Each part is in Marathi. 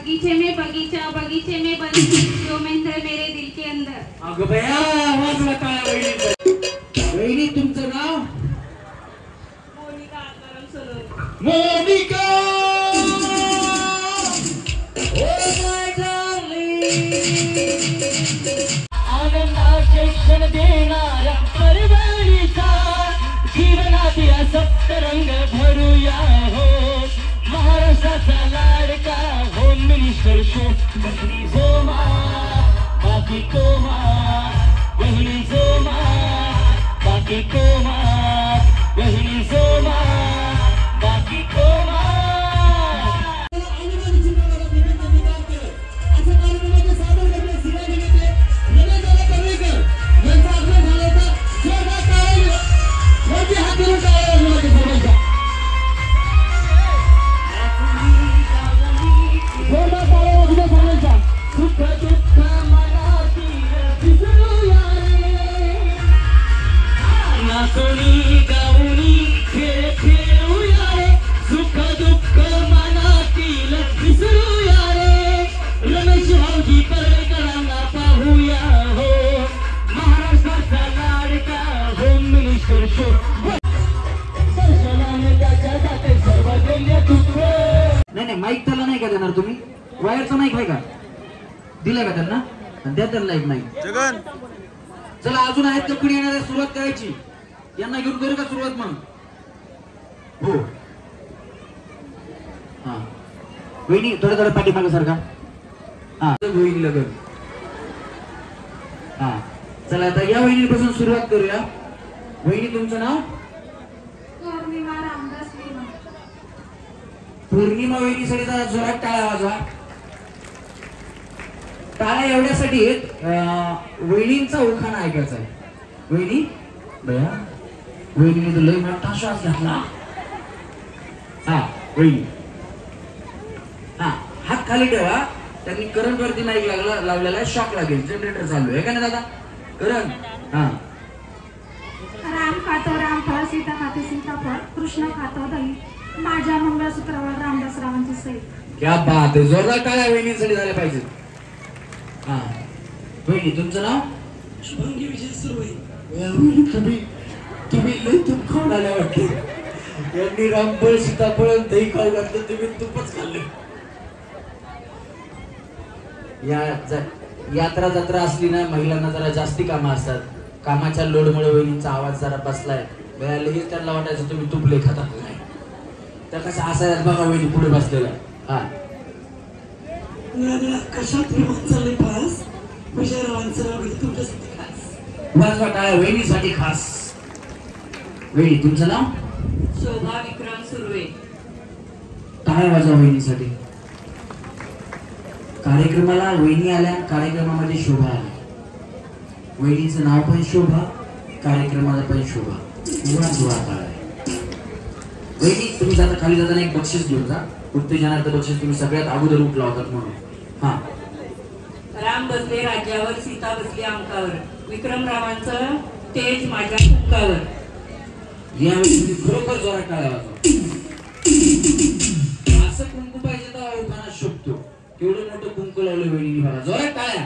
बगीचे में बगीचा, बगीचे में बगीचा, जो मंत्र मेरे दिल के अंदर। अगं बया, आवाज वाटाळा वहिनी. वहिनी तुमचं नाव? Monika Akaram Sonawane. Monika, oh my darling. आनंदाचे क्षण देणाऱ्या परभणीचा जीवनात या सप्तरंग भरूया हो. महाराष्ट्राचा लाडका होम मिनिस्टर शो बहिणी जोमा बाकी कोमा, बहिणी जोमा बाकी कोमा, बहिणी जोमा बाकी कोमा. नाही माईक त्याला नाही का देणार तुम्ही? वायरचा माईक आहे का? दिलाय का त्यांना? द्या त्याला लाईट नाही. जगन चला अजून आहेत का पुढे येणाऱ्या? सुरुवात करायची. यांना घेऊन करू का सुरुवात मग? हो हा वहिनी थोडं थोडं पाठीमागे सारखा. हा होईल लगन. हा चला आता या वहिनीपासून सुरुवात करूया. वहिनी तुमचं नाव? पौर्णिमा रामदास लीमा. पौर्णिमा वहिनीसाठी जरा जोरात टाळ्या वाजवा. टाळ्या एवढ्यासाठी वहिनींचा उखाणा ऐकायचा आहे. वहिनी बया, वहिनीने तर लय मोठा श्वास घातला. हा वहिनी, हा हात खाली ठेवा. त्यांनी करंट वरती माईक लावलेला आहे. शॉक लागेल. जनरेटर चालू आहे का ना दादा? करंट. हा राम खातो रामफळ, सीता खाते सीताफळ, कृष्ण खातो दही, माझ्या मंगळसूत्रावर रामदास रावांची सही. क्या बात आहे. जोरदार टाळ्या वहिनींसाठी झाल्या पाहिजे. हा वहिनी तुमचं नाव? शुभांगी विजय सुरवई. तुम्ही लय तूप खाऊन आल्या वाटते. यांनी रामफळ सीताफळ दही खाऊ घातलं, तुम्ही तूपच खाल्लं. यात्रा जत्रा असली ना, महिलांना जरा जास्ती कामं असतात. कामाच्या लोडमुळे वहिनींचा आवाज जरा बसलाय. लगेच त्यांना वाटायचं तुम्ही तूप लय खातात नाही. तर कसं असायच बघा वहिनी पुढे बसलेला. हा कशात विमान चाललंय पास? विजयरावांचं नाव घेतलं तुमच्यासाठी खास. वाजवा टाळ्या वहिनीसाठी खास. वहिनी तुमचं नाव? शोभा विक्रम सुर्वे. टाळ्या वाजवा वहिनीसाठी. कार्यक्रमाला वहिनी आल्या, कार्यक्रमामध्ये शोभा आली. वहिनीचं नाव पण शोभा, कार्यक्रमाला पण शोभा. वहिनी तुम्ही जाता खाली जाताना एक बक्षीस घेऊन जा. उत्तेजनार्थ बक्षीस. तुम्ही सगळ्यात अगोदर उठला होतात म्हणून. हा राम बसले राज्यावर, सीता बसली अंकावर, विक्रमरावांचं तेज माझ्या कुंकावर. यावेळी तुम्ही खरोखर जोरात टाळ्या वाजवा. असं कुंकू पाहिजे तर उखाणा शोभतो. केवढं मोठं कुंकू लावलं वहिनी मला. जोरात टाळ्या.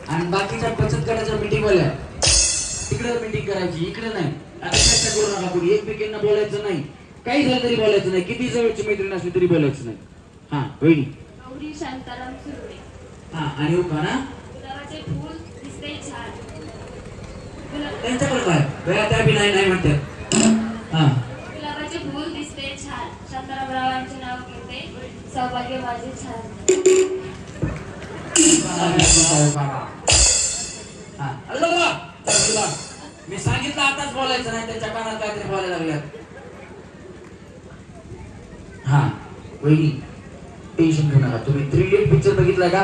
आणि बाकीच्या बचत गटाच्या मीटिंग वाल्या तिकडे मीटिंग करायची, इकडे नाही. आता चर्चा करू नका कोणी. एकमेकांना बोलायचं नाही. काही झालं तरी बोलायचं नाही. किती जवळची मैत्रीण असली तरी बोलायचं नाही. हा वहिनी? गौरी शांताराम सुर्वे. हा आणि उखाणा? गुलाबाचे फूल दिसते छान. त्यांच्याकडे काय बया त्या बी नाही म्हणतात. हा गुलाबाचे फूल दिसते छान, शांतारामरावांचे नाव घेते, सौभाग्य माझे छान. मी सांगितलं आताच बोलायचं नाही. त्यांच्या कानात काहीतरी बोलायला लागल्यात. हा वहिनी टेन्शन घेऊ नका. तुम्ही 3 इडियट पिक्चर बघितलाय का?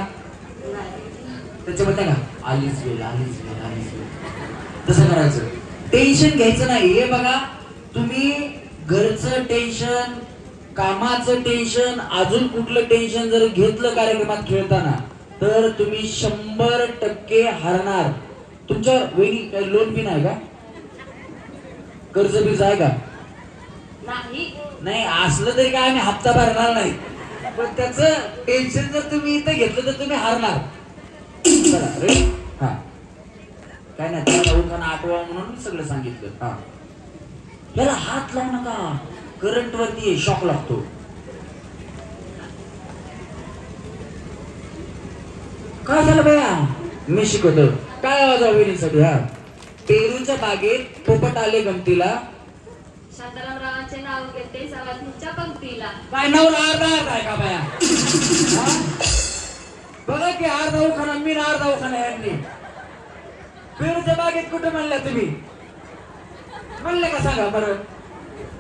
त्याच्यामध्ये का आलीच वेळ आलीच वेळ आलीच वेळ तसं करायचं. टेन्शन घ्यायचं नाही. हे बघा तुम्ही घरचं टेन्शन, कामाचं टेन्शन, अजून कुठलं टेन्शन जर घेतलं कार्यक्रमात खेळताना तर तुम्ही 100% हरणार. तुमच्या वहिनी काही लोन बी नाही का? कर्ज बीज आहे का? नाही. नाही असलं तरी काय आम्ही हप्ता भरणार नाही. पण त्याचं टेन्शन जर तुम्ही इथं घेतलं तर तुम्ही हारणार. चला रे. हा काय नाही त्याला उखाणा आठवा म्हणून सगळं सांगितलं. हा याला हात लावू नका, करंट वरती शॉक लागतो. काय झालं बया? मी शिकवतो. काय आवाज वहिनीसाठी? हा पेरूच्या बागेत पोपट आले गमतीला, शांतारामरावांचे नाव घेते सवातीच्या पंक्तीला. काय नवरा अर्धा आहे का बाया? हा? बघा की अर्धा उखाणा मी ना अर्धा उखाणा यांनी. पेरूच्या बागेत कुठे म्हणल्या तुम्ही? म्हणले का सांगा बरं.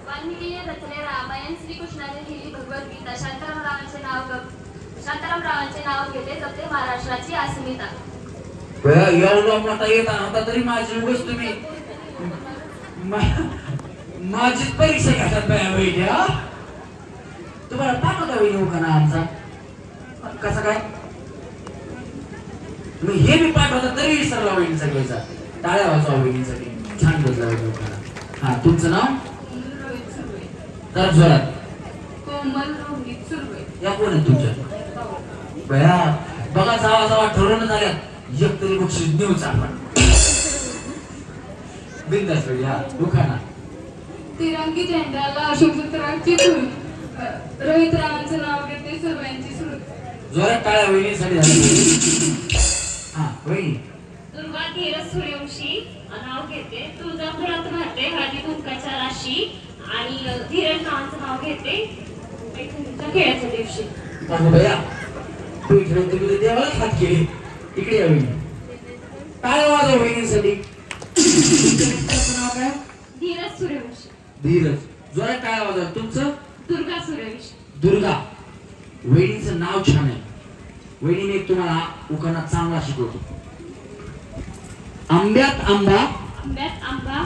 वाल्मिकीने रचले रामायण, श्रीकृष्णाने लिहिली भगवद्गीता. शांतारामरावांचे नाव घेते जपते महाराष्ट्राची अस्मिता. एवढा मोठा येत आता तरी माझी उगाच तुम्ही माझीच परीक्षा घेतात बाया वहिनी. हा तुम्हाला पाठवता वहिनी उखाणा आमचा कसा काय? तुम्ही हे बी पाठवता तरी विसरला वहिनी सगळ्याचा. टाळ्या वाजवा वहिनीसाठी. छान बदला उखाणा. हा तुमचं नाव? तर जोरात. कोमल रोहित सुरवे. या कोण आहे तुमच्या? बया बघा जावा जावा ठरवून झाल्यात. एक तरी बक्षीस देऊच आपण. बिंदास वेळी. हा उखाणा. तिरंगी झेंड्याला अशोक चित्रांची धूळ. रोहित रावांचं नाव घेते सर्वांची सुरू. जोरात टाळ्या वहिनीसाठी झाली. हा वहिनी. दुर्गा धीरज सूर्यवंशी नाव घेते. तुळजापुरात राहते हळदी कुंकाच्या राशी. आणि धीरज नावांचं नाव घेते खेळाच्या दिवशी. बया तुम्ही देवालाच हात केले. इकडे या वहिनी. टाळ्या वाजवा वहिनीसाठी. नाव काय? धीरज सूर्यवंशी. धीरज. जोरात टाळ्या वाजवा. तुमचं? दुर्गा सूर्यवंशी. दुर्गा. वहिनीचं नाव छान आहे. वहिनीने तुम्हाला उखाणा चांगला शिकवतो. आंब्यात आंबा, आंब्यात आंबा,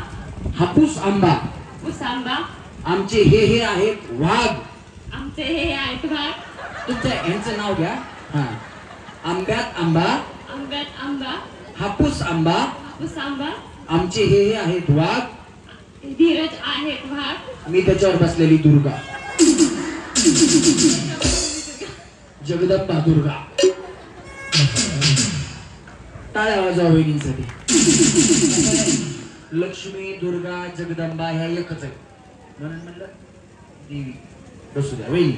हापूस आंबा, हापूस आंबा, आमचे हे आहेत वाघ. आमचे हे आहेत वाघ. तुमच्या यांचं नाव घ्या. हा आंब्यात आंबा, आंब्यात आंबा, हापूस आंबा, हापूस आंबा, आमचे हे आहेत वाघ. धीरज आहेत वाघ. मी त्याच्यावर बसलेली दुर्गा. जगदंबा दुर्गा. टाळ्या वाजवा वहिनींसाठी. लक्ष्मी दुर्गा जगदंबा ह्या एकच आहे म्हणून म्हणलं देवी. बसू द्या वहिनी.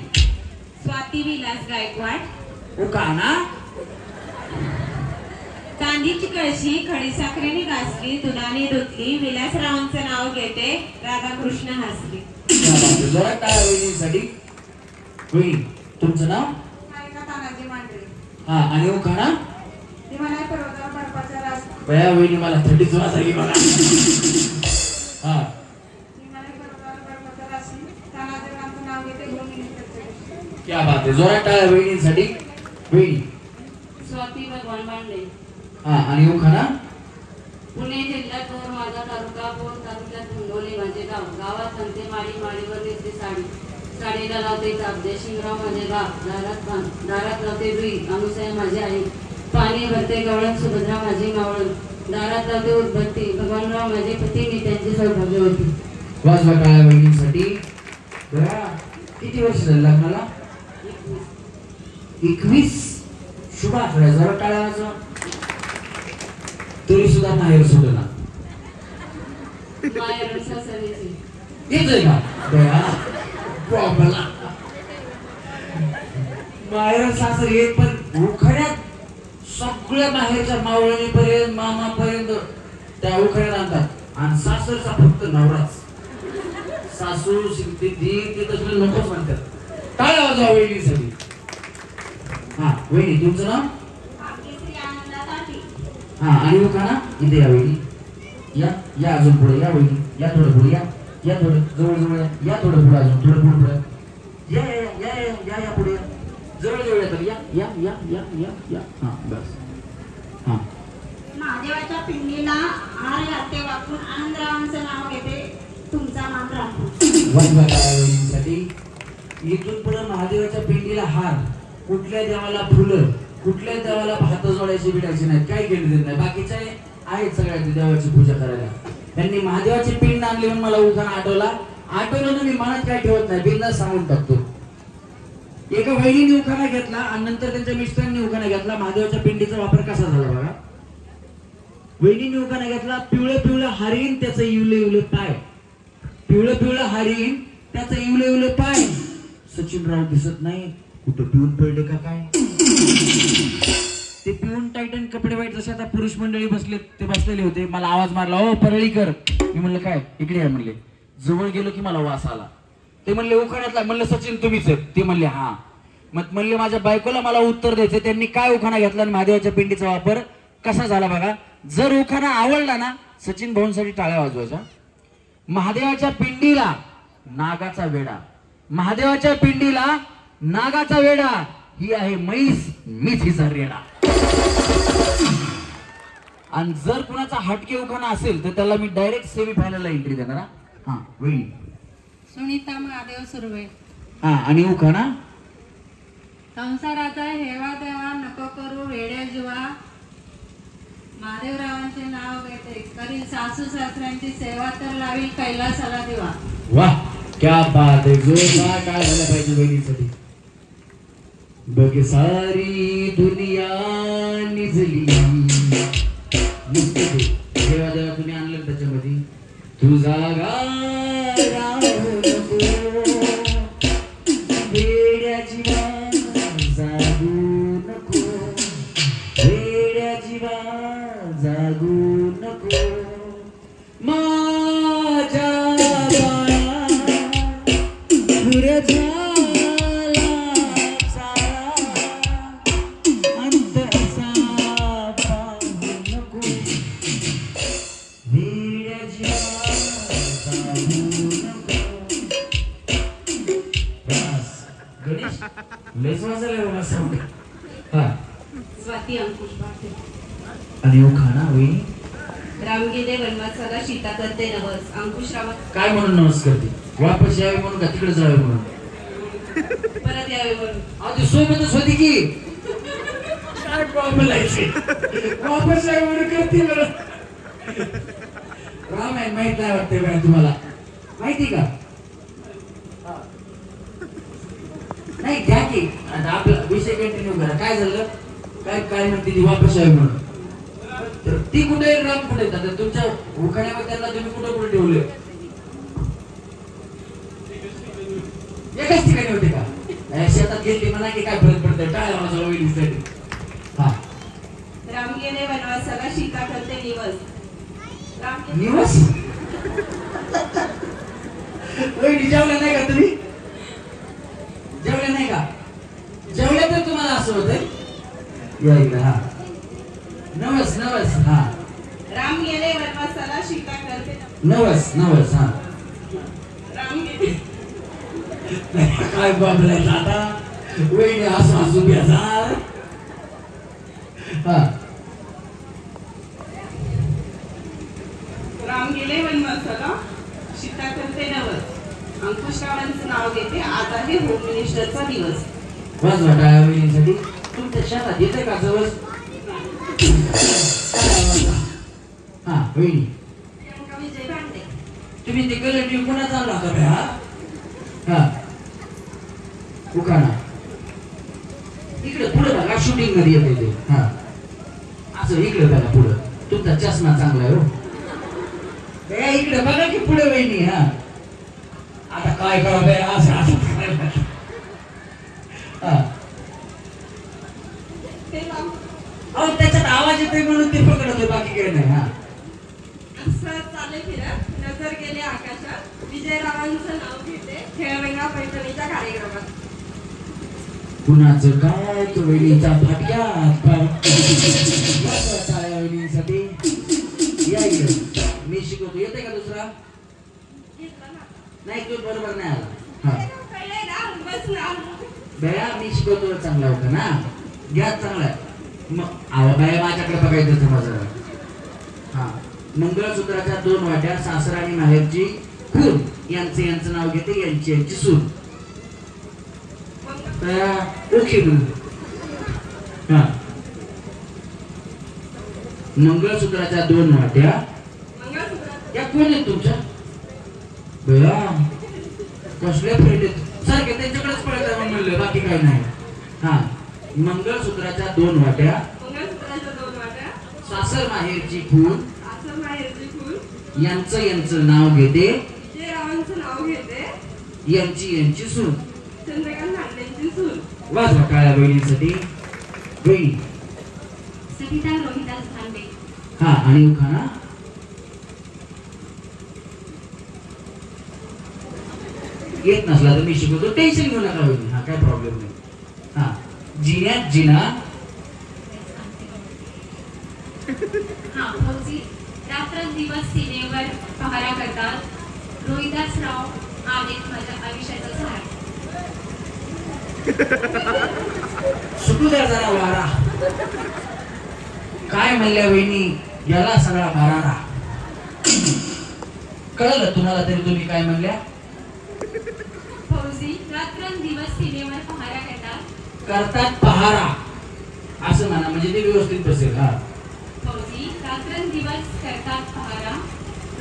स्वाती विलास गायकवाड. उखाणा. चांदीची कळशी खडीसाखरेने घासली, दुधाने धुतली, विलासरावांचं नाव घेते राधाकृष्ण हसली. जोरात टाळ्या वहिनींसाठी. वहिनी तुमचं नाव? तानाजी मांडरे. हा आणि उखाणा. ती म्हणाय पर्वतावर बर्फाचा रास. बया वहिनी मला थंडीच वाजली बघा. हा ती म्हणाय पर्वतावर बर्फाचा राशी. तानाजीरावांचं नाव घेते भूमी. क्या बात आहे. जोरात टाळ्या वहिनींसाठी. वहिनी. स्वाती भगवान मांडले. हा आणि उखाणा. पुणे जिल्ह्यात भोर माझा तालुका, भोर तालुक्यात हिंगोली माझे गाव. गावात संते माडी, माडीवर नेसते साडी. साडीला लावते चापदे, शिंगराव माझे गाव. दारात लावते रुई, अनुसया माझी आई. पाणी भरते गवळण, सुभद्रा माझी मावळण. दारात लावते उदबत्ती, भगवानराव माझे पती, मी त्यांची सौभाग्यवती. वाजवा टाळ्या वहिनींसाठी. बया किती वर्ष झाली लग्नाला? 21. शुभ आठवड्या. जरा टाळ्या वाजवा. तरी सुद्धा माहेर सोडला. माहेर सासरीची. येतोय का? बया प्रॉब्लेम. माहेर सासर येत पण उखाड्यात सगळ्या बाहेरच्या मावळणीपर्यंत मामापर्यंत त्या उखाड्यात आणतात. आणि सासरचा फक्त नवराच. सासू शिकते ती तसं नकोच म्हणतात. टाळ्या वाजवा वहिनीसाठी. हा वहिनी तुमचं नाव? हा आणि उखाणा. इथे या वहिनी. या अजून पुढे या वहिनी. या थोडं पुढे या थोडं जवळ या थोडं पुढे अजून थोडं पुढे या या या या या पुढे जवळ येतात. या हा बस. हा महादेवाच्या पिंडीला हार घालते वापरून आनंदरावांचं नाव घेते तुमचा मान राखून. वाजवा टाळ्या वहिनीसाठी. इथून पुढे महादेवाच्या पिंडीला हार, कुठल्या देवाला फुलं, कुठल्या देवाला भात जोडायची बिडायची नाही. काही केलं देत नाही. बाकीच्या आहेत सगळ्या देवाची पूजा करायला. त्यांनी महादेवाची पिंड आणली म्हणून मला उखाणा आठवला. आठवलं मी मनात काय ठेवत नाही. बिंदास सांगून टाकतो. एका वहिनीने उखाणा घेतला आणि नंतर त्यांच्या मिस्टरांनी उखाणा घेतला. महादेवाच्या पिंडीचा वापर कसा झाला बघा. वहिनीने उखाणा घेतला, पिवळं पिवळं हरिण त्याचं इवले इवले पाय. पिवळं पिवळं हरिण त्याचं इवले इवले पाय. सचिनराव दिसत नाही, कुठं पिऊन पडले का काय. ते पिऊन टाईटन कपडे वाईट जसे आता पुरुष मंडळी बसले ते बसलेले होते. मला आवाज मारला, ओ परळीकर. मी म्हणलं काय, इकडे आहे म्हणले. जवळ गेलो की मला वास आला. ते म्हणले उखाण्यातला. म्हणलं सचिन तुम्हीच आहेत. ते म्हणले हा. मग म्हणले माझ्या बायकोला मला उत्तर द्यायचं. त्यांनी काय उखाणा घेतला आणि महादेवाच्या पिंडीचा वापर कसा झाला बघा. जर उखाणा आवडला ना, सचिन भाऊंसाठी टाळ्या वाजवायच्या. महादेवाच्या पिंडीला नागाचा वेडा. महादेवाच्या पिंडीला नागाचा वेडा. ही आहे म्हैस, मीच हिचा रेडा. आणि जर कुणाचा हटके उखाणा असेल तर त्याला मी डायरेक्ट सेमी फायनलला एंट्री देणार. हा होईल. सुनीता महादेव सुर्वे. हा आणि उखाणा, संसाराचा हेवा देवा नको करू वेड्या जीवा. महादेवरावांचे नाव घेते करील सासू सासऱ्यांची सेवा तर लावी कैलासाला दिवा. वाह क्या बात आहे. जोरदार काय झालं पाहिजे बहिणीसाठी. बघ सारी दुनिया निजली. देवा देवा तुम्ही आणलं त्याच्यामध्ये. तुझा राहू नको वेड्या जीवा जागू नको. वेड्या जीवा जागू नको. माझ्या बाळा पुर झाला सारा अंत असा पाहू नको. वेड्या जीवा जागू नको. बस गणेश लयच वाजले बाबा साऊंड. हा स्वाती अंकुश पाटील. आणि उखाणा होईल. रामगिरे वनवासाला सीता करते नवस. अंकुशराव काय म्हणून नमस करते. वापस यावे म्हणून का तिकडे जावे म्हणून. परत यावे म्हणून. आधी सोबतच होती की काय बोलायचे. वापस यावे म्हणून करते बरं. रामायण माहित नाही वाटते बघा तुम्हाला. माहिती का. नाही घ्या की आता आपला विषय कंटिन्यू करा. काय झालं काय काय म्हणते ती वापस यावे म्हणून. तर ती कुठे राम कुठे येतात तुमच्या उखाण्यामध्ये. त्यांना तुम्ही कुठे कुठे ठेवले. एकाच ठिकाणी होते का. शेतात गेली म्हणा की काय फरक पडतंय. काय माझ्या वहिनीसाठी. हा रामगिरे वनवासाला सीता करते निवस. निवस. वहिनी जेवल्या नाही का तुम्ही. जेवल्या नाही का. जेवल्या तर तुम्हाला असं होतंय. या इकडे. हा नवस नवस. हा रामगिरे वनवासाला सीता करते नवस नवस. हा रामगिरे काय बाबलाय आता. वहिनी असं असू बेजार. हा रामगिरे वनवासाला सीता करते नवस. अंकुशरावांचं नाव घेते. आज आहे होम मिनिस्टरचा दिवस. वाजवा टाळ्या वहिनीसाठी. तुमच्या शेतात येते का जवळ. हा वहिनी प्रियंका विजय भांडे. तुम्ही ते कलेक्टिव्ह कोणा चालला होता बे. हा उखाणा इकडे पुढे बघा. शूटिंग मध्ये येते ते. हा असं इकडे बघा पुढे. तुमचा चष्मा चांगला आहे हो. इकडे बघा की पुढे वहिनी. हा आता काय करा बे. असं असं करायला. हा अहो त्याच्यात आवाज येतोय म्हणून ते पकडतोय. बाकी काही नाही. हा असं चाले फिरत नजर गेले आकाशात. विजयरावांचं नाव घेते खेळरंगा पैठणीच्या कार्यक्रमात. कुणाचं काय तो वहिनीचा फाटक्यात. टाळ्या वहिनीसाठी. या इकडे मी शिकवतो. येते का दुसरा. नाही तो बरोबर नाही आला. हा बया मी शिकवतो चांगला होता ना. घ्या चांगला. मग आवा बाया माझ्याकडे बघायचं माझं. हा मंगळसूत्राच्या 2 वाट्या. सासरा आणि माहेरची खून. यांचं नाव घेते. यांची सून. ओके हा मंगळसूत्राच्या 2 वाट्या. या कोण आहेत तुमच्या. बया कसल्या फ्रेंड आहेत. सारखे त्यांच्याकडेच पळत आहे म्हणलं, बाकी काही नाही. हा, मंगळसूत्राच्या 2 वाट्या, मंगळसूत्राच्या 2 वाट्या, सासर माहेरची फूल, सासर माहेरची फूल, यांचं नाव घेते, जे रावांचं नाव घेते, यांची सून, चंद्रकांत हांडेंची सून. वाजवा टाळ्या बहिणीसाठी. बहिणी. सविता रोहिदास भांडे. हा, आणि उखाणा. येत नसला तर मी शिकवतो, टेन्शन घेऊ नका बहिणी. हा, काय प्रॉब्लेम नाही. हा, जिन्यात जिना. हा, फौजी रात्रंदिवस सीमेवर पहारा करतात. रोहिदासराव आहेत माझ्या आयुष्याचा सहारा. सुटू द्या जरा वारा. काय म्हणल्या बहिणी, याला सगळा भरारा. कळलं तुम्हाला तरी तुम्ही काय म्हणल्या? फौजी रात्रंदिवस सीमेवर पहारा करतात पहारा असं म्हणा, म्हणजे ते व्यवस्थित बसेल. हा, फौजी रात्रंदिवस करतात पहारा.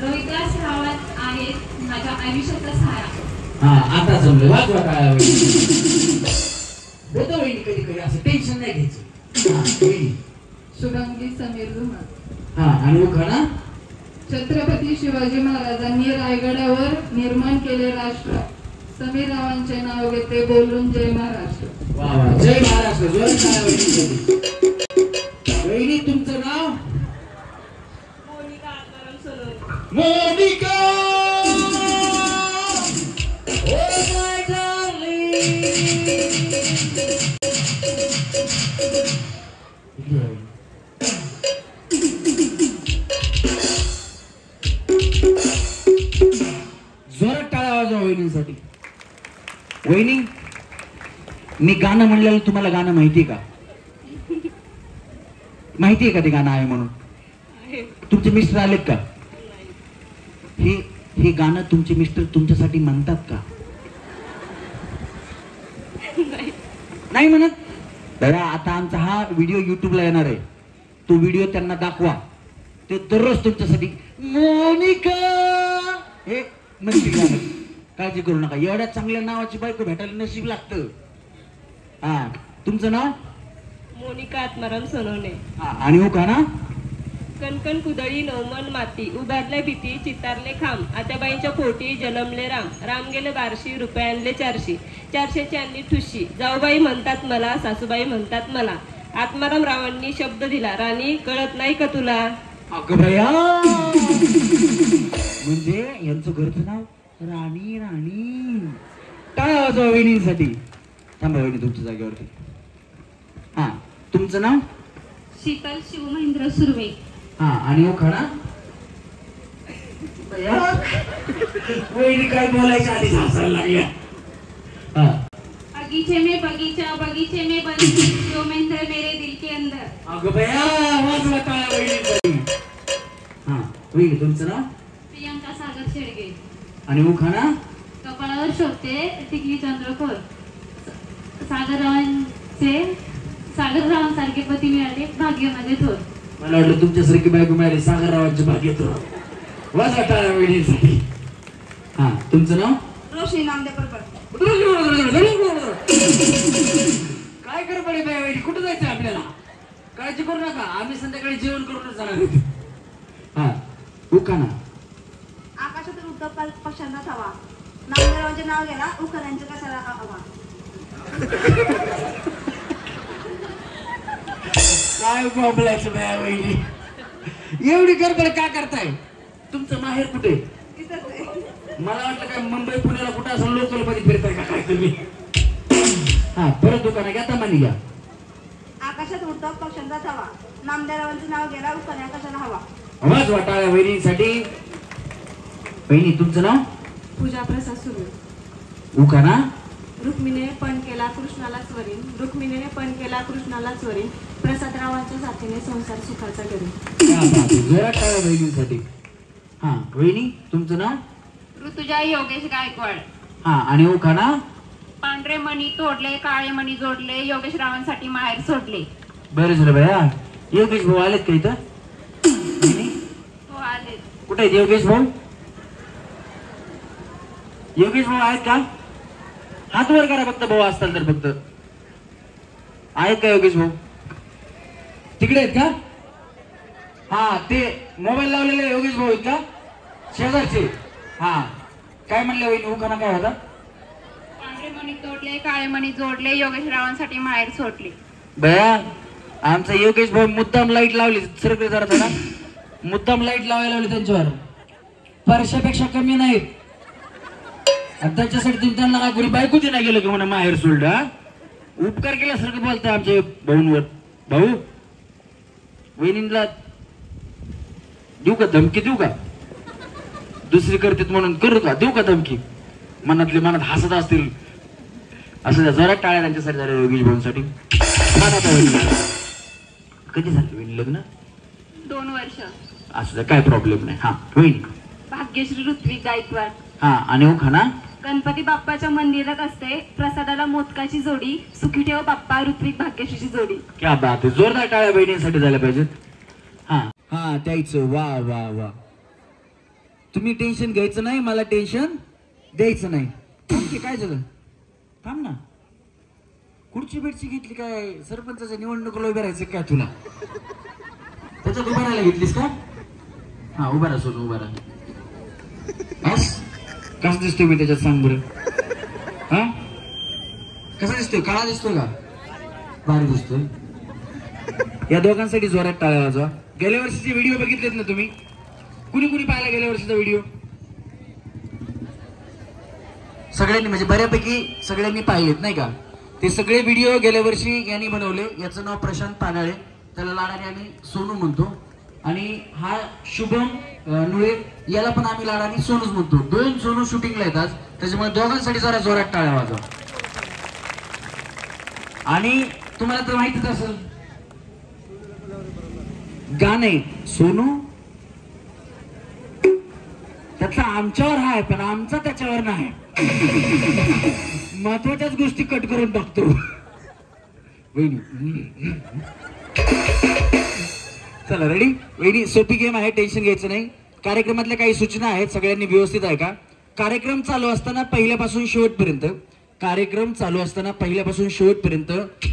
रोहिदास रावत आहेत माझ्या आयुष्याचा सहारा. हा, आता जमलं. वाजवा टाळ्या बहिणी. होतं बहिणी कधी कधी असं, टेन्शन नाही घ्यायचं. हा, बहिणी. शुभांगी समीर धुमाळ. हा, आणि उखाणा. छत्रपती शिवाजी महाराजांनी रायगडावर निर्माण केले राष्ट्र. समीर रावांचे नाव घेते, बोलून जय महाराष्ट्र. वा वा, जय महाराष्ट्र. जोरात टाळ्या बहिणीसाठी. बहिणी, तुमचं नाव? Monika Atmaram Sonawane. Monika. Oh my darling. जोरात टाळ्या वाजवा वहिनींसाठी. वहिनी, मी गाणं म्हणलेलं तुम्हाला गाणं माहिती का? माहिती आहे का ते गाणं आहे म्हणून? तुमचे मिस्टर आलेत का? हे गाणं तुमचे मिस्टर तुमच्यासाठी म्हणतात का? नाही म्हणत. दादा, आता आमचा हा व्हिडिओ युट्यूबला येणार आहे, तो व्हिडिओ त्यांना दाखवा. ते दररोज तुमच्यासाठी मोनिका हे म्हणतील गाणं. काळजी करू नका, एवढ्या चांगल्या नावाची बायको भेटायला नशीब लागतं. हा, तुमचं नाव? मोनिका आत्माराम सोनवणे. हा, आणि हो का ना? कणकण कुदळी नवमन माती, उदारले भीती चितारले खांब. आत्याबाईंच्या पोटी जन्मले राम. राम गेले 1200, रुपये आणले 400. 400ची आणली ठुशी. जाऊबाई म्हणतात मला, सासूबाई म्हणतात मला. आत्माराम रावांनी शब्द दिला, राणी कळत नाही का तुला? अगं बया, म्हणजे यांचं घरचं नाव राणी. राणी. टाळ्या वाजवा वहिनींसाठी. थांबा वहिनी तुमच्या जागेवरती. हा, तुमचं नाव? शीतल शिवमहेंद्र सुर्वे. हा, आणि उखाणा. वहिनी काय बोलायच्या आधी हसायला लागल्या. हा, बगीचे में बंसी, शिवमहेंद्र मेरे दिल के अंदर. अगं बया, वाजवा टाळ्या वहिनींसाठी. हा, वहिनी तुमचं नाव? प्रियंका सागर शेडगे. आणि उखाणा. कपाळावर शोभते टिकली चंद्रकोर. सागररावांसारखे पती मिळाले, भाग्य माझे थोर. मला वाटलं तुमच्यासारखी बायको मिळाली, सागररावांची भाग्य तो. वाजवा टाळ्या वहिनींसाठी. हा, तुमचं नाव? रोशनी नामदेव परपर. काय कर पडे बाय वहिनी, कुठं जायचं आपल्याला? काळजी करू नका, आम्ही संध्याकाळी जेवण करूनच जाणार आहोत. हा, उखाणा. आकाशातून उद्धव पक्षांना हवा. नामदेवांचे नाव घ्याला, उखाण्यांचे कशाला हवा. काय बोलायचं बाय वहिनी, एवढी गडबड का करताय? तुमचं माहेर कुठे? मला वाटलं काय मुंबई पुण्याला कुठं असं लोकल मध्ये फिरताय का काय तुम्ही? हा, परत दुकाना घ्या, तमानी घ्या. आकाशात उद्धव पक्षांचा हवा. नामदेवांचे नाव घ्याला, उखाण्या कशाला हवा. आवाज वाटाळ्या वहिनींसाठी. वहिनी तुमचं नाव? पूजा प्रसाद सुर्वे. उखाणा. रुक्मिणीने पण केला कृष्णालाच वरील. रुक्मिणीने पण केला कृष्णालाच वरील. प्रसादरावांच्या साथीने संसार सुखाचा करील. जोरात टाळ्या वहिनींसाठी. हा, वहिनी तुमचं नाव? ऋतुजा योगेश गायकवाड. हा, आणि उखाणा. पांढरे मणी तोडले, काळे मणी जोडले, योगेश रावांसाठी माहेर सोडले. बरं झालं भैया. योगेश भाऊ आलेत का इथं? हो आले. कुठे आहेत योगेश भाऊ? योगेश भाऊ आहेत का? हात वर करा फक्त भाऊ असताल तर. फक्त आहेत का योगेश भाऊ? तिकडे आहेत का? हा ते मोबाईल लावलेले योगेश भाऊ आहेत का शेजारचे? हा काय म्हणले वहिनी उखाणा काय होता? पांढरे मणी तोडले काळे मणी जोडले योगेश रावांसाठी माहेर सोडले. बया आमचा योगेश भाऊ मुद्दाम लाईट लावली सरकडे जरा जरा मुद्दाम लाईट लावायला लावली त्यांच्यावर. परशापेक्षा कमी नाहीत. त्याच्यासाठी तुम्ही त्यांना काय करू बायको दे नाही गेलं का म्हणा माहेर सोडलं. हा उपकार केल्यासारखं बोलताय आमच्या भाऊंवर. भाऊ वहिनीला देऊ का धमकी? देऊ का? दुसरी करतेत म्हणून करू का? देऊ का धमकी? मनातले मनात हसत असतील असं जरा टाळ्या त्यांच्यासाठी झालं योगेश भाऊंसाठी. कधी झालं वहिनी लग्न? 2 वर्ष. असं काय प्रॉब्लेम नाही. हा वहिनी भाग्यश्री ऋत्विक गायकवाड. हा आणि हो खाना गणपती बाप्पाच्या मंदिरात असते प्रसादाला मोदकाची जोडी सुखी ठेव बाप्पा ऋत्विक भाग्यश्रीची जोडी. क्या बात आहे. जोरदार टाळ्या बहिणींसाठी झाल्या पाहिजेत. हा हा द्यायचं. वा वा वा. तुम्ही टेन्शन घ्यायचं नाही मला टेन्शन द्यायचं नाही. ओके काय झालं? थांब ना. खुर्ची बेडची घेतली काय? सरपंचाच्या निवडणुकीला उभे राहायचं काय तुला? त्याच्यात उभा राहायला घेतलीस का? हा उभा राहा सोन उभा राहा. कसा दिसतोय मी त्याच्यात सांग बरं? हा कसा दिसतोय? काळा दिसतोय का? भारी दिसतोय. या दोघांसाठी जोरात टाळ्या वाजवा. गेल्या वर्षीचे व्हिडिओ बघितलेत ना तुम्ही? कुणी कुणी पाहिला गेल्या वर्षीचा व्हिडिओ? सगळ्यांनी म्हणजे बऱ्यापैकी सगळ्यांनी पाहिलेत नाही का? ते सगळे व्हिडिओ गेल्या वर्षी यांनी बनवले. याचं नाव प्रशांत पानाळे. त्याला लाडाने आम्ही सोनू म्हणतो. आणि हा शुभम नुळे याला पण आम्ही लाडाने सोनूच म्हणतो. 2 सोनू शूटिंगला येतात. त्याच्यामुळे दोघांसाठी जरा जोरात टाळ्या वाजवा. आणि तुम्हाला तर माहितीच असेल गाणे सोनू त्यातला आमच्यावर आहे पण आमचा त्याच्यावर नाही. महत्वाच्याच गोष्टी कट करून टाकतो. चला रेडी? वहिनी सोपी गेम आहे टेन्शन घ्यायचं नाही. कार्यक्रमातल्या काही सूचना आहेत सगळ्यांनी व्यवस्थित आहे का? कार्यक्रम चालू असताना पहिल्यापासून शेवटपर्यंत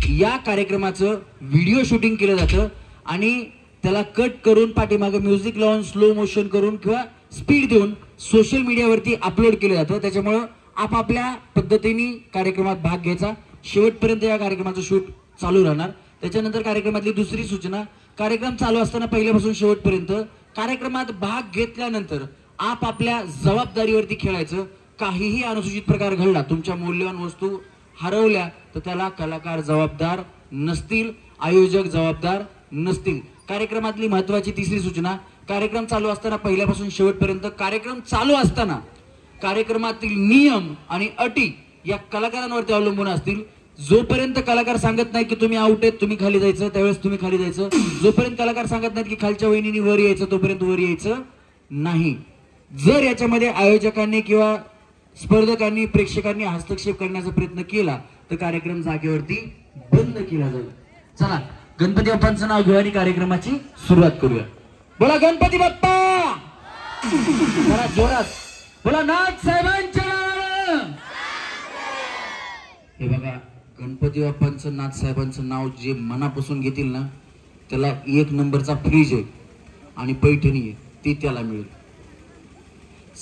या कार्यक्रमाचं व्हिडिओ शूटिंग केलं जातं आणि त्याला कट करून पाठीमागे म्युझिक लावून स्लो मोशन करून किंवा स्पीड देऊन सोशल मीडियावरती अपलोड केलं जातं. त्याच्यामुळं आपापल्या पद्धतीने कार्यक्रमात भाग घ्यायचा. शेवटपर्यंत या कार्यक्रमाचं शूट चालू राहणार. त्याच्यानंतर कार्यक्रमातली दुसरी सूचना कार्यक्रम चालू असताना पहिल्यापासून शेवटपर्यंत कार्यक्रमात भाग घेतल्यानंतर आपापल्या जबाबदारीवरती खेळायचं. काहीही अनुचित प्रकार घडला तुमच्या मौल्यवान वस्तू हरवल्या तर त्याला कलाकार जबाबदार नसतील आयोजक जबाबदार नसतील. कार्यक्रमातली महत्वाची तिसरी सूचना कार्यक्रम चालू असताना पहिल्यापासून शेवटपर्यंत कार्यक्रम चालू असताना कार्यक्रमातील नियम आणि अटी या कलाकारांवरती अवलंबून असतील. जोपर्यंत कलाकार सांगत नाही की तुम्ही आउट आहेत तुम्ही खाली जायचं त्यावेळेस तुम्ही खाली जायचं. जोपर्यंत कलाकार सांगत नाहीत की खालच्या वहिनीने वर यायचं तोपर्यंत वर यायचं नाही. जर याच्यामध्ये आयोजकांनी किंवा स्पर्धकांनी प्रेक्षकांनी हस्तक्षेप करण्याचा प्रयत्न केला तर कार्यक्रम जागेवरती बंद केला जाईल. चला गणपती बाप्पांचं नाव घेऊ आणि कार्यक्रमाची सुरुवात करूया. बोला गणपती बाप्पा. जरा जोरात बोला नाथ साहेबांच्या नावानं. हे बघा गणपती बाप्पांचं नाथ साहेबांचं नाव जे मनापासून घेतील ना त्याला 1 नंबरचा फ्रीज आहे आणि पैठणी आहे ती त्याला मिळेल.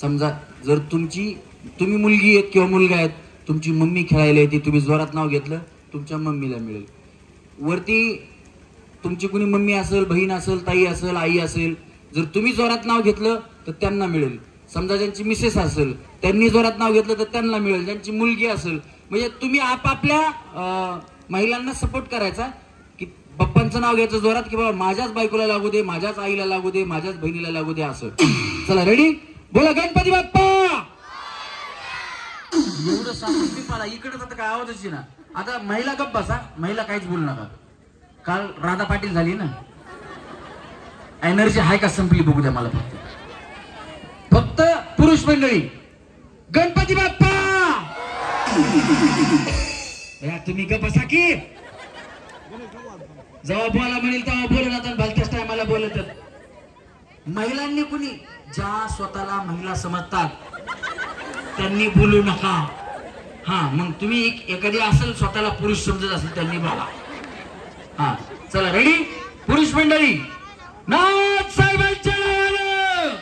समजा जर तुम्ही मुलगी आहेत किंवा मुलगा आहेत तुमची मम्मी खेळायला येते तुम्ही जोरात नाव घेतलं तुमच्या मम्मीला मिळेल. वरती तुमची कुणी मम्मी असेल बहीण असेल ताई असेल आई असेल जर तुम्ही जोरात नाव घेतलं तर त्यांना मिळेल. समजा ज्यांची मिसेस असेल त्यांनी जोरात नाव घेतलं तर त्यांना मिळेल. ज्यांची मुलगी असेल म्हणजे तुम्ही आपापल्या महिलांना सपोर्ट करायचा की बाप्पांचं नाव घ्यायचं जोरात की बाबा माझ्याच बायकोला लागू दे माझ्याच आईला लागू दे माझ्याच बहिणीला लागू दे असं. चला रेडी बोला गणपती बाप्पा. एवढं सांगून पाला इकडे तर काय आवाजच ना. आता महिला गप्प बसा महिला काहीच बोलू नका. काल राधा पाटील झाली ना एनर्जी हाय का संपली बघू द्या मला. फक्त पुरुष मंडळी गणपती बाप्पा. तुम्ही गप्प बसा की जेव्हा बोला म्हणेल तेव्हा बोलून आता भलत्याच टायमाला बोलत. महिलांनी कुणी ज्या स्वतःला महिला समजतात त्यांनी बोलू नका. हा मग तुम्ही एखादी असेल स्वतःला पुरुष समजत असेल त्यांनी बघा. हा चला रेडी पुरुष मंडळी नाथ साहेबांच्या नावानं.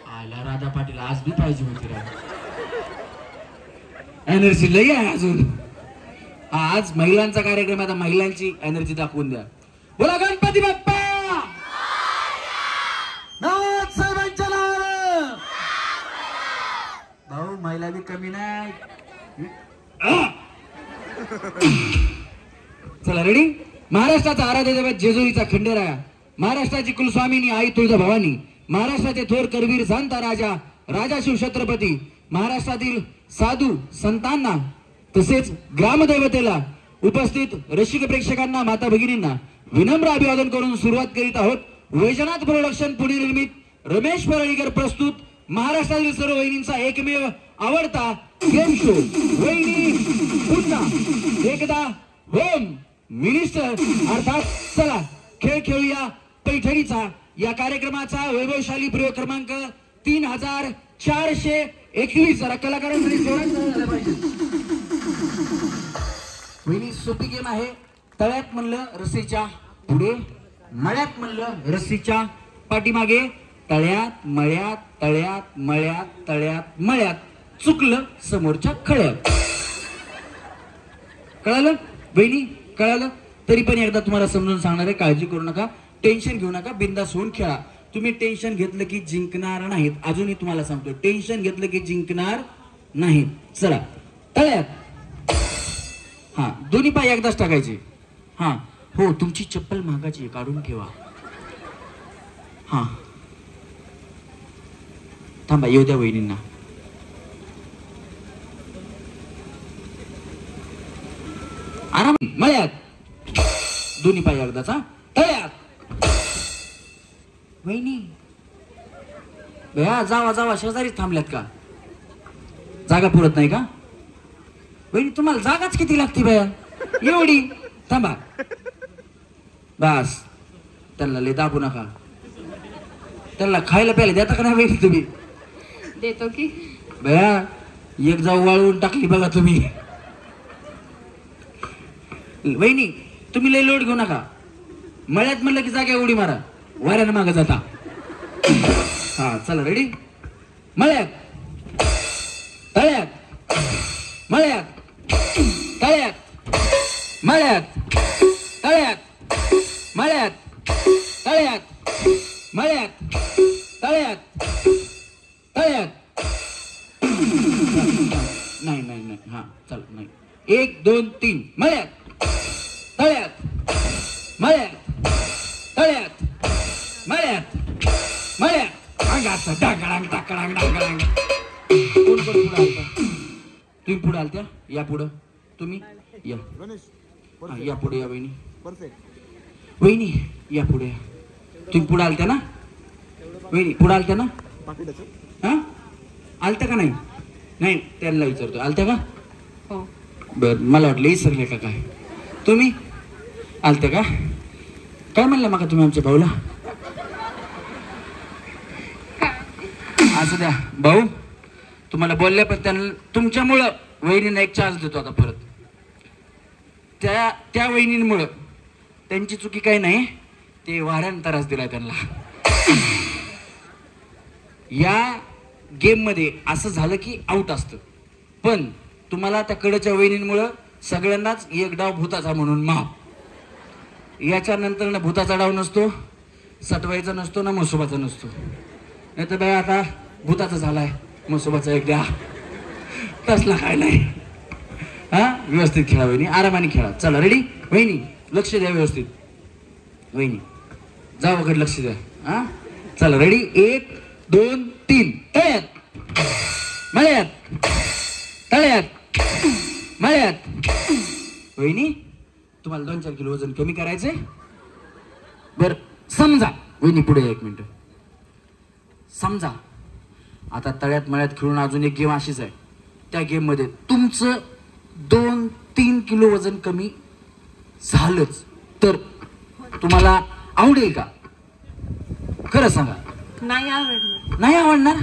आला राधा पाटील आज बी पाहिजे होती राधा. एनर्जी लई आहे अजून. आज महिलांचा कार्यक्रम आता महिलांची एनर्जी दाखवून द्या. बोला गणपती बाप्पा नाथ साहेबांच्या नावानं. भाऊ महिला बी कमी नाही. चला रेडी. महाराष्ट्राचा आराध्य दैवत जेजुरीचा खंडेराया, महाराष्ट्राची कुलस्वामिनी आई तुळजाभवानी, महाराष्ट्राचे थोर करवीर जाणता राजा राजा शिवछत्रपती, महाराष्ट्रातील साधू संतांना तसेच ग्रामदैवतेला, उपस्थित रसिक प्रेक्षकांना, माता भगिनींना विनम्र अभिवादन करून सुरुवात करीत आहोत. वैजनाथ प्रोडक्शन पुणे निर्मित रमेश परळीकर प्रस्तुत महाराष्ट्रातील सर्व वहिनींचा एकमेव आवडता गेम शो वहिनी पुन्हा एकदा होम मिनिस्टर अर्थात चला खेळ खेळूया पैठणीचा. या कार्यक्रमाचा वैभवशाली प्रयोग क्रमांक 3421. जरा कलाकारांसाठी जोरात झाला पाहिजे. वहिनी सोपी गेम आहे. तळ्यात म्हणलं रस्सीच्या पुढे, मळ्यात म्हणलं रस्सीच्या पाठीमागे, तळ्यात मळ्यात तळ्यात मळ्यात तळ्यात मळ्यात, चुकलं समोरच्या खळ्यात. कळालं वहिनी? कळालं? तरी पण एकदा तुम्हाला समजून सांगणार आहे. काळजी करू नका, टेन्शन घेऊ नका, बिंदास होऊन खेळा. तुम्ही टेन्शन घेतलं की जिंकणार नाहीत. अजूनही तुम्हाला सांगतो टेन्शन घेतलं की जिंकणार नाही. चला तळ्यात. हा दोन्ही पाय एकदाच टाकायचे. हा हो तुमची चप्पल महागाची काढून ठेवा. हा थांबा येऊ द्या वहिनींना. आराम. मळ्यात दोन्ही पाय एकदाचा. तळ्यात. वहिनी भया जावा जावा शेजारीच थांबल्यात का? जागा पुरत नाही का? वहिनी तुम्हाला जागाच किती लागते भया? एवढी. थांबा बस. त्यांना लय दाबू नका. त्यांना खायला प्यायला देता का नाही वहिनी तुम्ही? देतो की. भया एक जाऊ वाळवून टाकली बघा तुम्ही. वहिनी तुम्ही लय लोड घेऊ नका. मळ्यात म्हणलं की जागा उडी मारा, वाऱ्यानं मागं जाता. हा चला रेडी. मळ्यात तळ्यात मळ्यात तळ्यात मळ्यात तळ्यात मळ्यात तळ्यात मळ्यात तळ्यात तळ्यात. नाही नाही नाही हा चल नाही. 1 2 3 मळ्यात तळ्यात मळ्यात तळ्यात मळ्यात मळ्यात. अंगाचं डागडांग टाकडांग डागडांग. कोण कोण पुढे आलता? तुम्ही पुढे आलत्या. या पुढं तुम्ही या. या पुढे या वहिनी. वहिनी या पुढे या. तुम्ही पुढे आलत्या ना वहिनी? पुढे आलत्या ना? हा आलत्या का नाही? नाही त्यांना विचारतो आलत्या का? बर मला वाटलं विसरले का काय? तुम्ही आलत्या का? काय म्हणलं मग तुम्ही आमच्या भाऊला? असं द्या भाऊ तुम्हाला बोलले, पण त्यांना तुमच्यामुळं वहिनींना एक चान्स देतो आता परत. त्या वहिनींमुळं त्यांची चुकी काही नाही, ते वाऱ्यानं त्रास दिलाय त्यांना. या गेम मध्ये असं झालं की आउट असतं, पण तुम्हाला त्या कडच्या वहिनींमुळं सगळ्यांनाच एक डाव भूताचा म्हणून माफ. याच्या नंतर ना भूताचा डाव नसतो, सटवायचा नसतो ना मसोबाचा नसतो. नाही तर बाय आता भूताचा झालाय, मसोबाचा एक द्या. तसला काय नाही. हा व्यवस्थित खेळा वहिनी, आरामाने खेळा. चला रेडी वहिनी लक्ष द्या व्यवस्थित. वहिनी जावाकडे लक्ष द्या. हा चला रेडी 1 2 3 तळ्यात मळ्यात तळ्यात मळ्यात. वहिनी तुम्हाला 2-4 किलो वजन कमी करायचंय. बर समजा वहिनी पुढे 1 मिनिट. समजा आता तळ्यात मळ्यात खेळून अजून एक गेम अशीच आहे. त्या गेम मध्ये तुमचं 2-3 किलो वजन कमी झालंच तर तुम्हाला आवडेल का? खरं सांगा. नाही आवडणार. नाही आवडणार?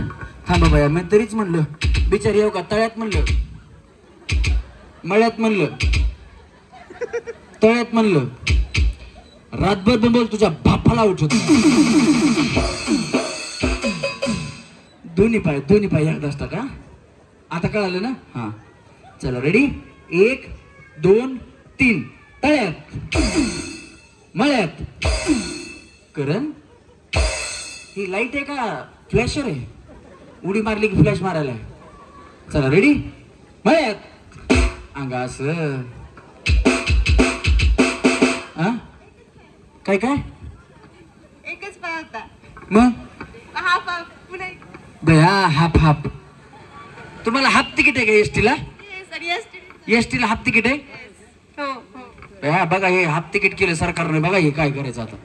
थांबा बाया मी तरीच म्हणलं बिचारी येऊ का तळ्यात म्हणलं, मळ्यात म्हणलं, तळ्यात म्हणलं, रातभर बोंबल तुझ्या बापाला उठवत. दोन्ही पाय एकदा असता का? आता कळालं ना? हा चला रेडी. 1 2 3. तळ्यात, मळ्यात. करण ही लाईट आहे का फ्लॅशर आहे? उडी मारली की फ्लॅश मारायला. चला रेडी. मळ्यात, अंगा असं. काय काय एकच पाय होता. मग हाफ हाफ पुन्हा बया हाफ हाफ. तुम्हाला हाफ तिकीट आहे का एसटीला? एसटीला हाफ तिकीट आहे? हो हो. बया बघा हे हाफ तिकीट केलं सरकारने. बघा हे काय करायचं आता.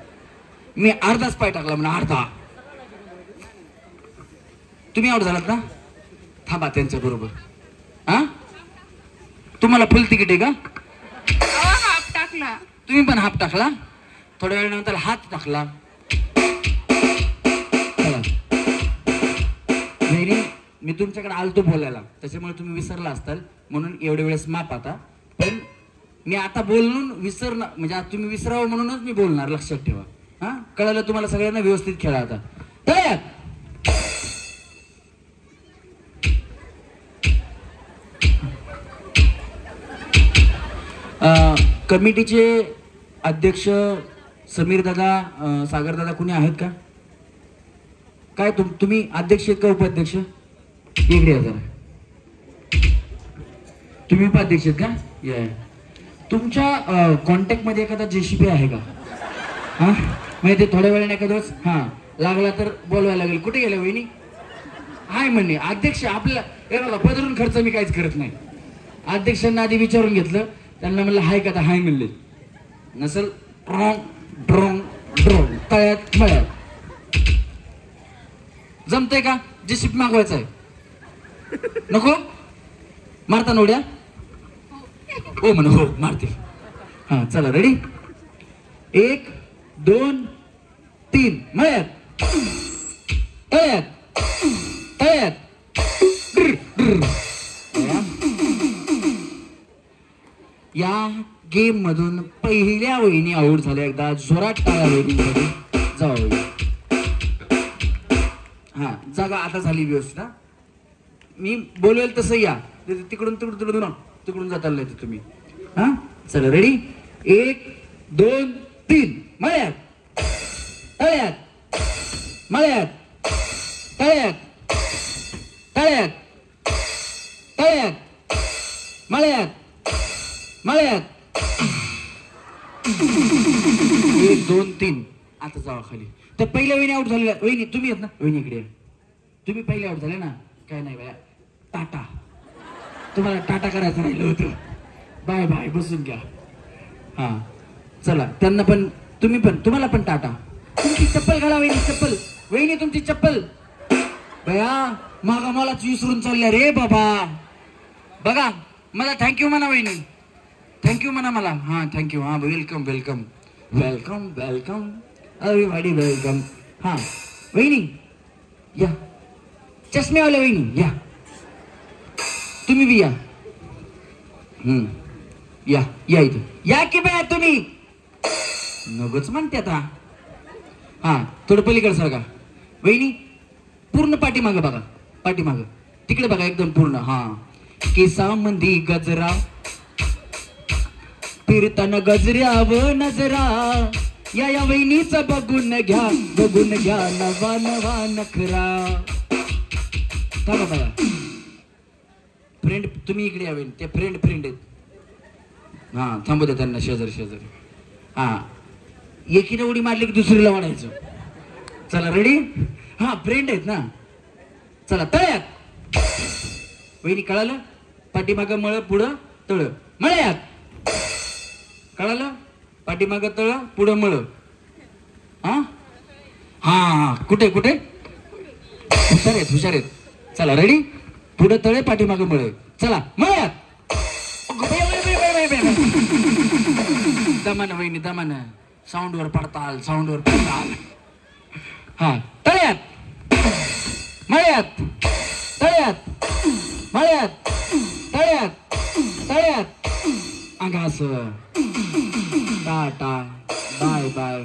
मी अर्धाच पाय टाकला म्हणा, अर्धा. तुम्ही आउट झालात ना? थांबा त्यांच्या बरोबर. हा तुम्हाला फुल तिकीट आहे का? हाफ टाकला. तुम्ही पण हाफ टाकला. थोड्या वेळानंतर हात टाकला. नाही मी तुमच्याकडे आलतो बोलायला, त्याच्यामुळे तुम्ही विसरला असताल म्हणून एवढ्या वेळेस माफ. आता पण मी आता बोलून विसरणार म्हणजे आता तुम्ही विसरावं म्हणूनच मी बोलणार, लक्षात ठेवा. हा कळलं तुम्हाला सगळ्यांना? व्यवस्थित खेळा आता. तयार. कमिटीचे अध्यक्ष समीर दादा, सागर दादा कुणी आहेत का? काय तुम्ही अध्यक्ष आहेत का उपाध्यक्ष? इकडे या जरा. तुम्ही उपाध्यक्ष आहेत का? या. तुमच्या कॉन्टॅक्ट मध्ये एखादा JCB आहे का? हा म्हणजे ते थोड्या वेळाने एखादं हा लागला तर बोलवायला लागेल. कुठे गेल्या वहिनी? हाय म्हणणे अध्यक्ष आपल्या. हे बघा पदरून खर्च मी काहीच करत नाही. अध्यक्षांना आधी विचारून घेतलं, त्यांना म्हणलं हाय का? हाय म्हणले. नसल ड्रोंग तळ्यात मळ्यात. जमतंय का? JCB मागवायचं आहे? नको मारता नोड्या? हो म्हण. हो मारते. हा चला रेडी. 1 2 3. मळ्यात, तळ्यात, तळ्यात. या गेम मधून पहिल्या वहिनी आऊट झाल्या. एकदा जोरात टाळ्या वहिनीसाठी जाऊ. हा जागा आता झाली व्यवस्था. मी बोलवेल तसं या. तिकडून तिकडून जाता तुम्ही. हा चला रेडी. 1 2 3. मळ्यात, तळ्यात, मळ्यात, तळ्यात, तळ्यात, तळ्यात, मळ्यात, मळ्यात. 1 2 3. आता जावा खाली. तर पहिल्या वहिनी आउट झालेल्या. वहिनी तुम्ही आहेत ना? वहिनी इकडे या. तुम्ही पहिले आउट झाले ना? काय नाही बाया, टाटा. तुम्हाला टाटा करायचं राहिलं होतं. बाय बाय, बसून घ्या. हा चला त्यांना पण तुम्हाला पण टाटा. तुमची चप्पल घाला वहिनी, चप्पल. वहिनी तुमची चप्पल. बया मागा मलाच विसरून चालल्या रे बाबा. बघा मला थँक्यू म्हणा वहिनी. थँक्यू म्हणा मला. हा थँक्यू. हा welcome welcome welcome welcome everybody welcome. हा वहिनी या. चष्मेवाल्या वहिनी या. तुम्ही बी या. या या इथं या की बाया तुम्ही. नगच म्हणते आता. हा थोडं पलीकडे सारखा. वहिनी पूर्ण पाठीमाग बघा. पाठीमाग तिकडे बघा एकदम पूर्ण. हा केसामंदी गजरा, फिरताना गजऱ्याव नजरा. या वहिनीचा बघून घ्या, बघून घ्या नवा नवा नखरा. थांबा बघा. फ्रेंड तुम्ही इकडे यावे. ते फ्रेंड आहेत. हा थांबू द्या त्यांना शेजारी शेजारी. हा एकीने उडी मारली की दुसरीला वाढायचं. चला रेडी. हा फ्रेंड आहेत ना. चला तळ्यात. वहिनी कळालं? पाठीमाग मळ पुढं तळ. मळ्यात कळालं? पाठीमाग तळ पुढं मळ. हा हा कुठे कुठे? हुशार आहेत. चला रेडी. पुढे तळे पाठीमाग मळ. चला मळ्यात. दमान वहिनी दमान. साऊंडवर पडताल, साऊंडवर पडताल. हा तळ्यात, मळ्यात, तळ्यात, मळ्यात तळ्यात तळ्यात अंगास टाटा बाय बाय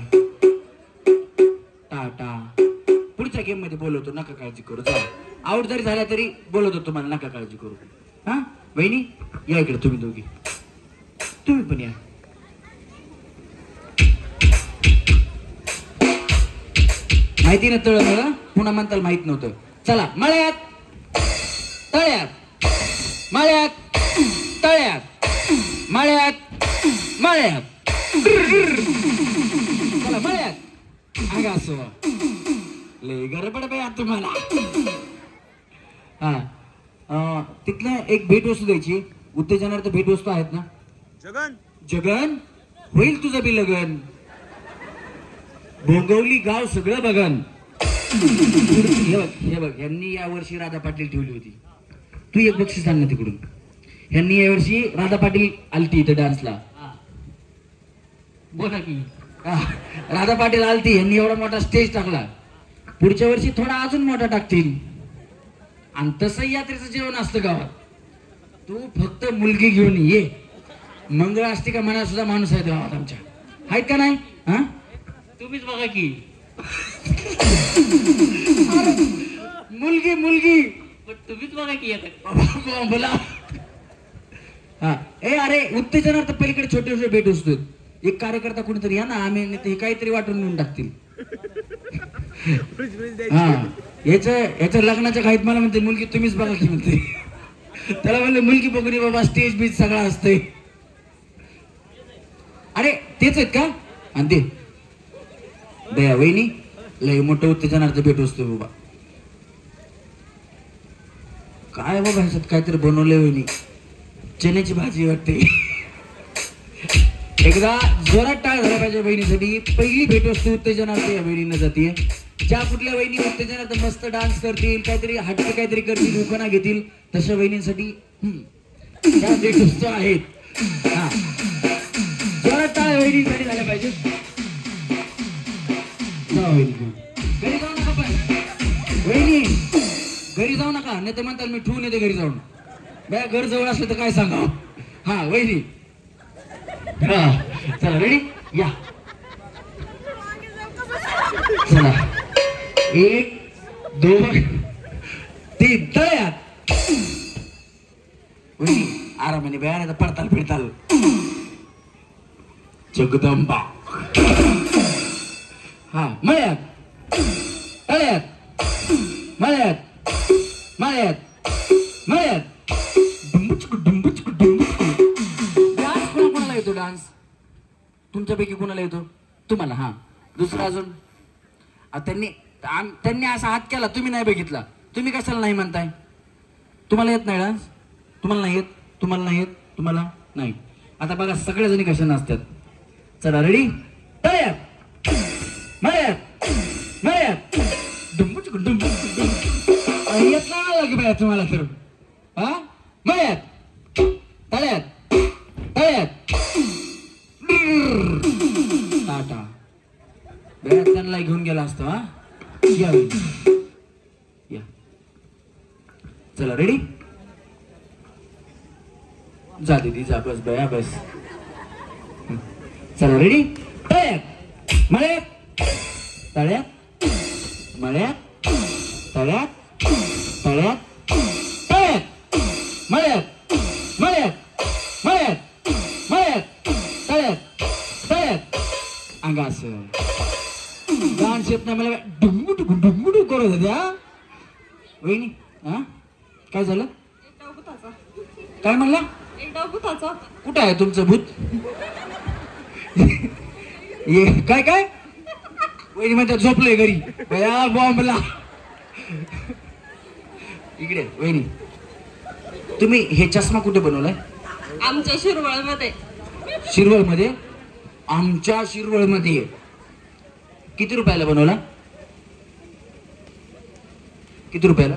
टाटा. पुढच्या गेम मध्ये बोलवतो, नका काळजी करू. जा आउट जरी झाला तरी बोलवतो तुम्हाला, नका काळजी करू. हा वहिनी या इकडे, तुम्ही दोघी तुम्ही पण या. माहिती ना तळ मला, पुन्हा म्हणताल माहित नव्हतं. चला मळ्यात तळ्यात मळ्यात तळ्यात मळ्यात मळ्यात चला मळ्यात अंगास लय गडबड बाई तुम्हाला. हा तिथलं एक भेटवस्तू द्यायची, उत्तेजनार्थ भेटवस्तू आहेत ना. जगन जगन होईल तुझं बी लगन, भोंगवली गाव सगळं बघन. हे बघ यांनी यावर्षी राधा पाटील ठेवली होती. तू एक बक्षीस आण ना तिकडून. यांनी यावर्षी राधा पाटील आलती इथं डान्सला. बोला की. राधा पाटील आलती, यांनी एवढा मोठा स्टेज टाकला. पुढच्या वर्षी थोडा अजून मोठा टाकतील. आणि तसं यात्रेचं जेवण असतं गावात. तू फक्त मुलगी घेऊन ये. मंगळ असते का मनात सुद्धा माणूस आहे गावात आमच्या, आहेत का नाही? हा तुम्हीच बघा की. मुलगी मुलगी पण तुम्हीच बघा की येतात. बोला. हा ए अरे उत्तेजनार्थ पलीकडे छोटे छोटे भेट असतो. एक कार्यकर्ता कोणीतरी या ना, आम्ही हे काहीतरी वाटून नेऊन टाकतील. हा याच्या लग्नाच्या घाईत मला म्हणते मुलगी तुम्हीच बघा की म्हणते. त्याला म्हणलं मुलगी बघून बाबा, स्टेज बीज सगळं असतंय. अरे तेच आहेत का? आणि ते दया वहिनी लय मोठं उत्तेजनार्थ भेट असतो बाबा. काय बाबा ह्याच्यात काहीतरी बनवलंय वहिनी, चण्याची भाजी वाटते. एकदा जोरात टाळ झाला पाहिजे बहिणीसाठी. पहिली भेटवस्तू उत्तेजनार्थ या बहिणींना जाते. ज्या कुठल्या वहिनी उत्तेजनार्थ मस्त डान्स करतील, काहीतरी हटके काहीतरी करतील, उखाणा घेतील, तशा वहिनींसाठी त्या भेटवस्तू आहेत. हा जोरात टाळ वहिनींसाठी झाल्या पाहिजे. घरी जाऊ नका पण वहिनी, घरी जाऊ नका, नाही तर म्हणताल मी ठेवून येते घरी जाऊन. बया घर जवळ असलं तर काय सांगा. हा वहिनी हा चला रेडी या. चला 1 2 3 तळ्यात. वहिनी आरामाने बया, नाही तर पडताल फिरताल. जगदंबा. हा मळ्यात तळ्यात मळ्यात मळ्यात मळ्यात डुंबुचकू डुंबुचकू डुंबुचकू. डान्स कोणाला येतो? डान्स तुमच्यापैकी कोणाला येतो? तुम्हाला. हा दुसरा अजून त्यांनी असा हात केला, तुम्ही नाही बघितला, तुम्ही कशाला नाही म्हणताय? तुम्हाला येत नाही डान्स? तुम्हाला नाही येत? तुम्हाला नाही येत? तुम्हाला नाही. आता बघा सगळ्या जणी कशा नाचतात. चला रेडी तळ्यात मळ्यात मळ्यात डुंबुचकू डुंबुचकू डुंबुचकू. येत नाही लागे बाया तुम्हाला तर. हा मळ्यात तळ्यात तळ्यात टाटा. बऱ्याच त्यांना घेऊन गेला असतो. हा या या. चला रेडी. जा दीदी जा, बस बया बस. चला रेडी तळ्यात मळ्यात तळ्यात मळ्यात तळ्यात तळ्यात तळ्यात मळ्यात मळ्यात मळ्यात मळ्यात तळ्यात तळ्यात अंगास. डान्स येत नाही मला, डुंबुटू डुंबुटू करत होत्या वहिनी. हा काय झालं? काय म्हणला? कुठं आहे तुमचं भूत? काय काय वहिनी म्हणतात झोपलंय घरी. बया बॉम्बला. इकडे वहिनी, तुम्ही हे चष्मा कुठे बनवलाय? आमच्या शिरवळमध्ये. शिरवळमध्ये? आमच्या शिरवळमध्ये. किती रुपयाला बनवला? किती रुपयाला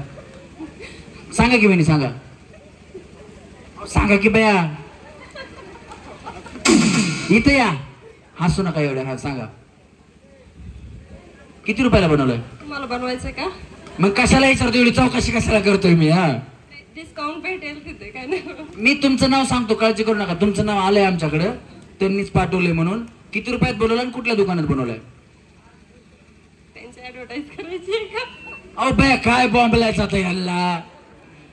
सांगा की वहिनी, सांगा सांगा की बया. इथे या, हसू नका एवढ्या. हा सांगा किती रुपयाला बनवलंय? तुम्हाला बनवायचं का? मग कशाला विचारतो, एवढी चौकशी कशाला करतोय मी? हा डिस्काउंट भेटेल तिथे काय नाही. मी तुमचं नाव सांगतो, काळजी करू नका. तुमचं नाव आलंय आमच्याकडं, त्यांनीच पाठवलंय म्हणून. किती रुपयात बनवलं आणि कुठल्या दुकानात बनवलंय? त्यांची ऍडव्हर्टाईज करायची आहे का? अहो बया काय बॉम्बलायचा आता याला.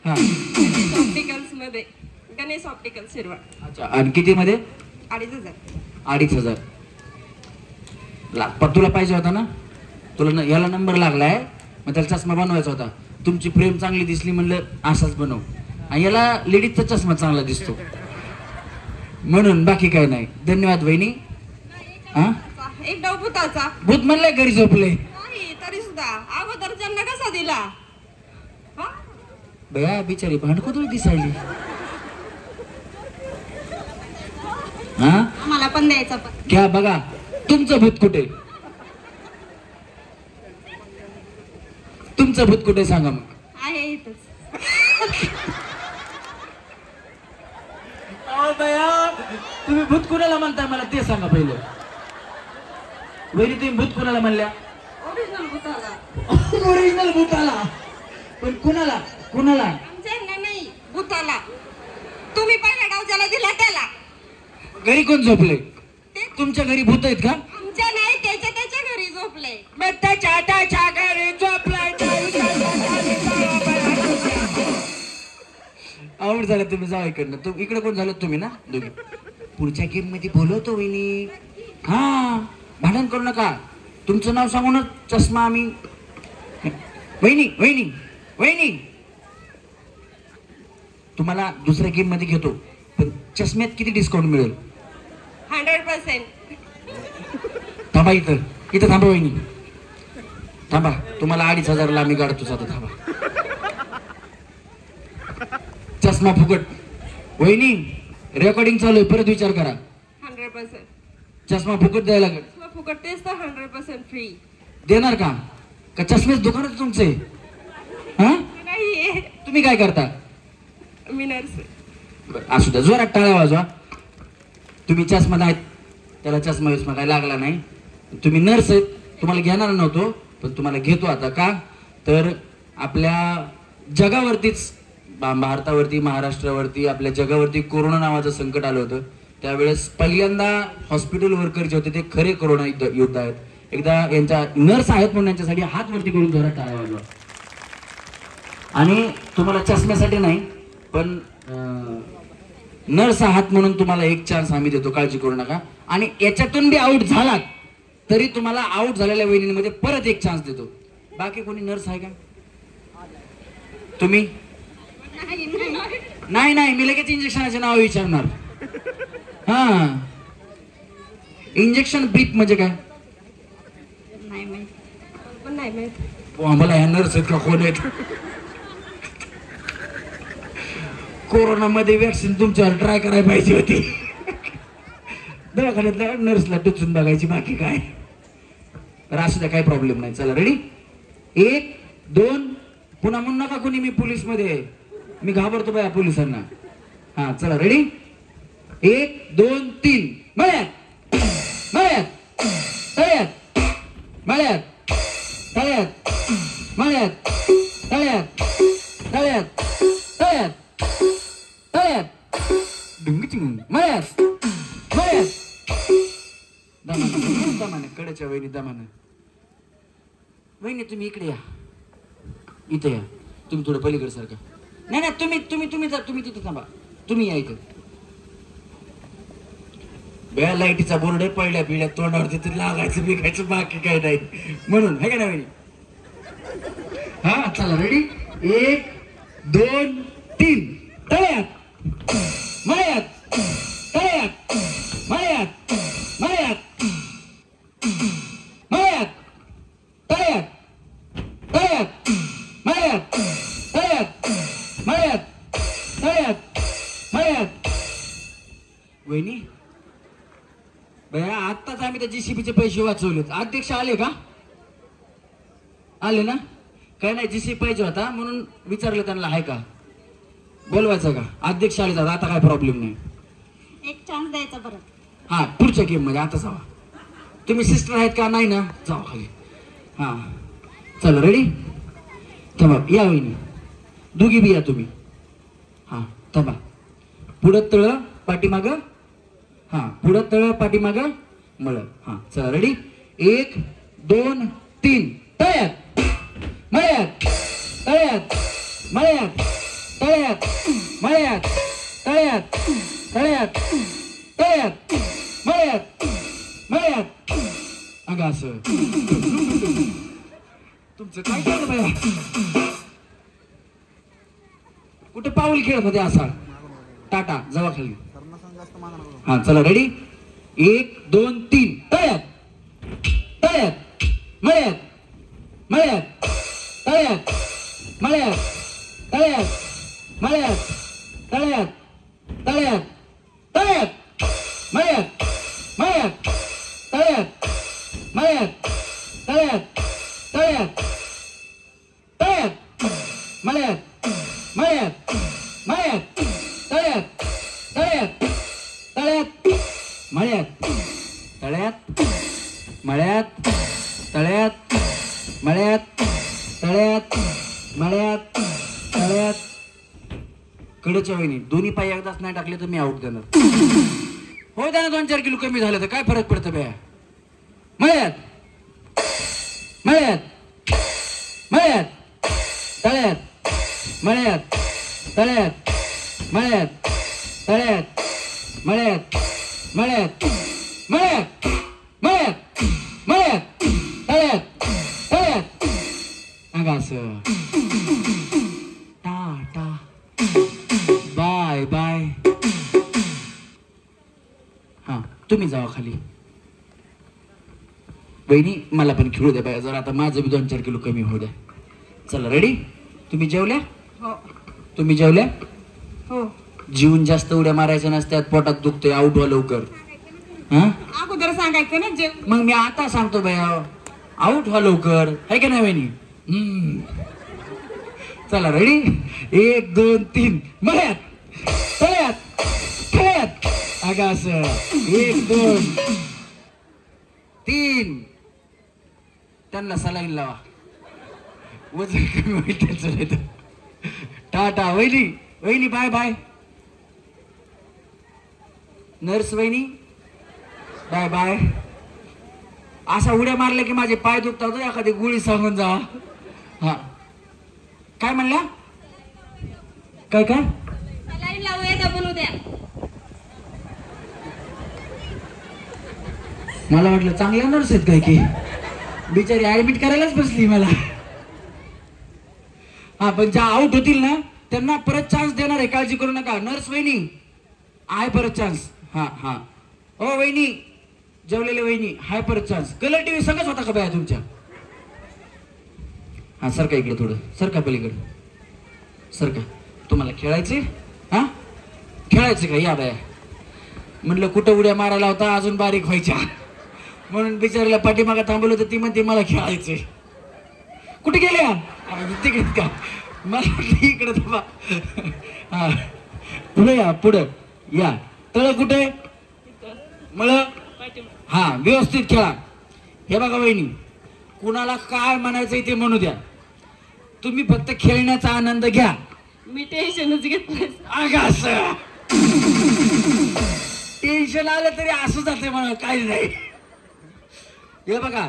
हा ऑप्टिकल्स मध्ये गणेश ऑप्टिकल्स शिरवाड. अच्छा, आणि किती मध्ये? 2,500. 2,500. तुला पाहिजे होता ना? तुला याला नंबर लागलाय, मग त्याला चष्मा बनवायचा होता. तुमची फ्रेम चांगली दिसली म्हणलं असाच बनव. आणि याला लेडीजचा चष्मा चांगला दिसतो म्हणून, बाकी काय नाही. धन्यवाद वहिनी. हा एक डाव भूताचा. भूत म्हणलंय घरी झोपले. नाही तरी सुद्धा अगोदर जन्म कसा दिला? बया बिचारी भांडकुदळ दिसायली. हा आम्हाला पण द्यायचा पण. घ्या बघा, तुमचं भूत कुठे? तुमचं भूत कुठे सांगा मग. आहे इथंच. अहो बया, तुम्ही भूत कुणाला म्हणताय मला ते सांगा पहिलं. वहिनी तुम्ही भूत कुणाला म्हणल्या? ओरिजिनल भूताला. ओरिजिनल भूताला. पण कुणाला? कुणाला? आमच्या नाही भूताला. तुम्ही पहिला डाव ज्याला दिला त्याला. घरी कोण झोपले? तुमच्या घरी भूत आहेत का? आमच्या नाही, त्याच्या घरी झोपले. त्याच्या घरी झोपलाय. आवड झालं, तुम्ही जाऊ इकडनं. इकडे कोण झालं? तुम्ही ना दोघी. पुढच्या गेम मध्ये बोलवतो वहिनी. हा भांडण करू नका. तुमचं नाव सांगूनच चष्मा आम्ही. वहिनी वहिनी वहिनी, तुम्हाला दुसऱ्या गेम मध्ये घेतो, पण चष्म्यात किती डिस्काउंट मिळेल? 100%. थांबा इथं थांबा वहिनी, थांबा. तुम्हाला 2,500 आम्ही काढतोच आता. थांबा. चष्मा फुकट. वहिनी रेकॉर्डिंग चालू आहे, परत विचार करा. 100%. चष्मा फुकट द्यायला लागेल. फुकट तेच तर 100% फ्री. देणार का? का चष्मेच दुकानच तुमचे? हा नाही, तुम्ही काय करता? मी नर्स. असू द्या, जोरात टाळ्या वाजवा. तुम्ही चष्मा नाहीत, त्याला चष्मा विस्मा काय लागला नाही. तुम्ही नर्स आहेत, तुम्हाला घेणार नव्हतो पण तुम्हाला घेतो आता. का तर आपल्या जगावरतीच, भारतावरती, महाराष्ट्रावरती, आपल्या जगावरती कोरोना नावाचं संकट आलं होतं. त्यावेळेस पहिल्यांदा हॉस्पिटल वर्कर जे होते ते खरे कोरोना योद्धा आहेत. एकदा यांच्या नर्स आहेत म्हणून यांच्यासाठी हात वरती करून जोरात टाळ्या वाजवा. आणि तुम्हाला चष्म्यासाठी नाही पण नर्स आहात म्हणून तुम्हाला एक चान्स आम्ही देतो, काळजी करू नका. आणि याच्यातून बी आउट झालात तरी तुम्हाला आउट झालेल्या वहिनींमध्ये परत एक चान्स देतो. बाकी कोणी नर्स आहे का? तुम्ही? नाही, मी लगेच इंजेक्शनाचे नाव विचारणार. हा, इंजेक्शन ब्रीथ म्हणजे काय? नाही माहित. पण नाही माहित. आम्हाला ह्या नर्स आहेत का कोण आहेत? कोरोना मध्ये वॅक्सिन तुमच्यावर ट्राय करायला पाहिजे होती. दवाखान्यातल्या नर्सला टुचून बघायची, बाकी काय. तर असू द्या, काही प्रॉब्लेम नाही. चला रेडी? 1 2. पुन्हा म्हणू नका कोणी मी पोलीस मध्ये, मी घाबरतो बाया पोलिसांना. हा चला रेडी? 1 2 3. मळ्यात मळ्यात तळ्यात मळ्यात तळ्यात मळ्यात तळ्यात तळ्यात तळ्यात तळ्यात मळ्यात मळ्यात. दमाने कडेच्या वहिनी, दमाने. वहिनी तुम्ही इकडे या, इथे या. तुम्ही थोडं पलीकडे सारखा. नाही तुम्ही तिथे थांबा. तुम्ही या इथे. बेळा लाईटीचा बोर्ड आहे, पडल्या पिळ्या तोंडावर तिथे लागायचं बिकायचं, बाकी काय नाही म्हणून, है का नाही? हा चला रेडी? 1 2 3. तळ्यात मळ्यात तळ्यात मळ्यात मळ्यात मळ्यात तळ्यात तळ्यात मळ्यात तळ्यात मळ्यात तळ्यात मळ्यात. वहिनी भैया, आत्ताच आम्ही त्या जीसीबीचे पैसे वाचवलेत. अध्यक्ष आले का? आले ना? काय नाही, जीसीबी पाहिजे होता म्हणून विचारलं त्यांना, आहे का? बोलवायचं का? अध्यक्ष आले जात, आता काय प्रॉब्लेम नाही. एक चान्स द्यायचा परत. हा पुढच्या गेम मध्ये. आता जावा. तुम्ही सिस्टर आहेत का? नाही ना? जावा खाली. हा चला रेडी? थांबा, या वहिनी दोघी बी या तुम्ही. थांबा. पुढं तळ पाठीमाग. हा पुढं तळ पाठीमाग मळ. हा चला रेडी. 1 2 3 तळ्यात मळ्यात तळ्यात मळ्यात तळ्यात मळ्यात तळ्यात तळ्यात तळ्यात मळ्यात मळ्यात. अगं असं तुमचं काय केलं बाया? कुठे पाऊल खेळत होते असा? टाटा जवा खाली. हा चला रेडी. 1 2 3 तळ्यात तळ्यात मळ्यात मळ्यात तळ्यात मळ्यात तळ्यात मळ्यात तळ्यात तळ्यात तळ्यात मळ्यात मळ्यात तळ्यात मळ्यात तळ्यात तळ्यात तळ्यात मळ्यात मळ्यात मळ्यात तळ्यात तळ्यात तळ्यात मळ्यात तळ्यात मळ्यात तळ्यात मळ्यात तळ्यात मळ्यात तळ्यात. कडच्या वहिनी दोन्ही पाय एकदाच नाही टाकले तर मी आउट देणार. हो त्यानं 2-4 किलो कमी झालं तर काय फरक पडतं बया? मळ्यात मळ्यात मळ्यात तळ्यात मळ्यात तळ्यात मळ्यात तळ्यात मळ्यात मळ्यात मळ्यात मळ्यात मळ्यात तळ्यात तळ्यात. अगं असं टाटा बाय बाय. हा तुम्ही जावा खाली. बहिणी मला पण खेळू द्या बाय जरा. आता माझं बी 2-4 किलो कमी होऊ द्या. चला रेडी. तुम्ही जेवल्या? हो तुम्ही जेवल्या? हो. जीवन जास्त उड्या मारायच्या नसत्यात. पोटात दुखतंय. आउट व्हा लवकर. हा अगोदर सांगायचं ना जे. मग मी आता सांगतो बाय आउट व्हा लवकर. आहे का नाही वहिनी? चला रेडी. 1 2 3 मळ्यात तळ्यात तळ्यात. अगं असं 1 2 3. त्यांना सलाईन लावा. वजन कमी होईल त्यांचं नाही तर. टाटा वहिनी. वहिनी बाय बाय. नर्स वहिनी बाय बाय. असा उड्या मारल्या की माझे पाय दुखतात. एखादी गोळी सांगून जा. हा काय म्हणल्या? काय काय सलाईन लावूया आपण उद्या. मला वाटलं चांगल्या नर्स आहेत काय की बिचारी ऍडमिट करायलाच बसली मला. हा पण ज्या आउट होतील ना त्यांना परत चान्स देणार आहे. काळजी करू नका. नर्स वहिनी आहे परत चान्स. हा हा हो वहिनी जेवलेले वहिनी हाय परत चान्स. कलर टीव्ही सगळंच होता का बाया तुमच्या? हा सरका इकडे थोडं. सरका पलीकडे सरका. तुम्हाला खेळायचे? हा खेळायचे का? या बाया. म्हणलं कुठं उड्या मारायला होता अजून बारीक व्हायच्या म्हणून बिचारीला पाठीमागा थांबवलं तर ती म्हणते मला खेळायचंय. कुठे गेल्या? तिकडे का? मला इकडे थांबा. हा पुढे या पुढं या. तळ कुठे? मळ. हा व्यवस्थित खेळा. हे बघा वहिनी कुणाला काय म्हणायचंय ते म्हणू द्या. तुम्ही फक्त खेळण्याचा आनंद घ्या. मी टेन्शनच घेत नाही. अगं असं टेन्शन आलं तरी असं जाते मला काही नाही. हे बघा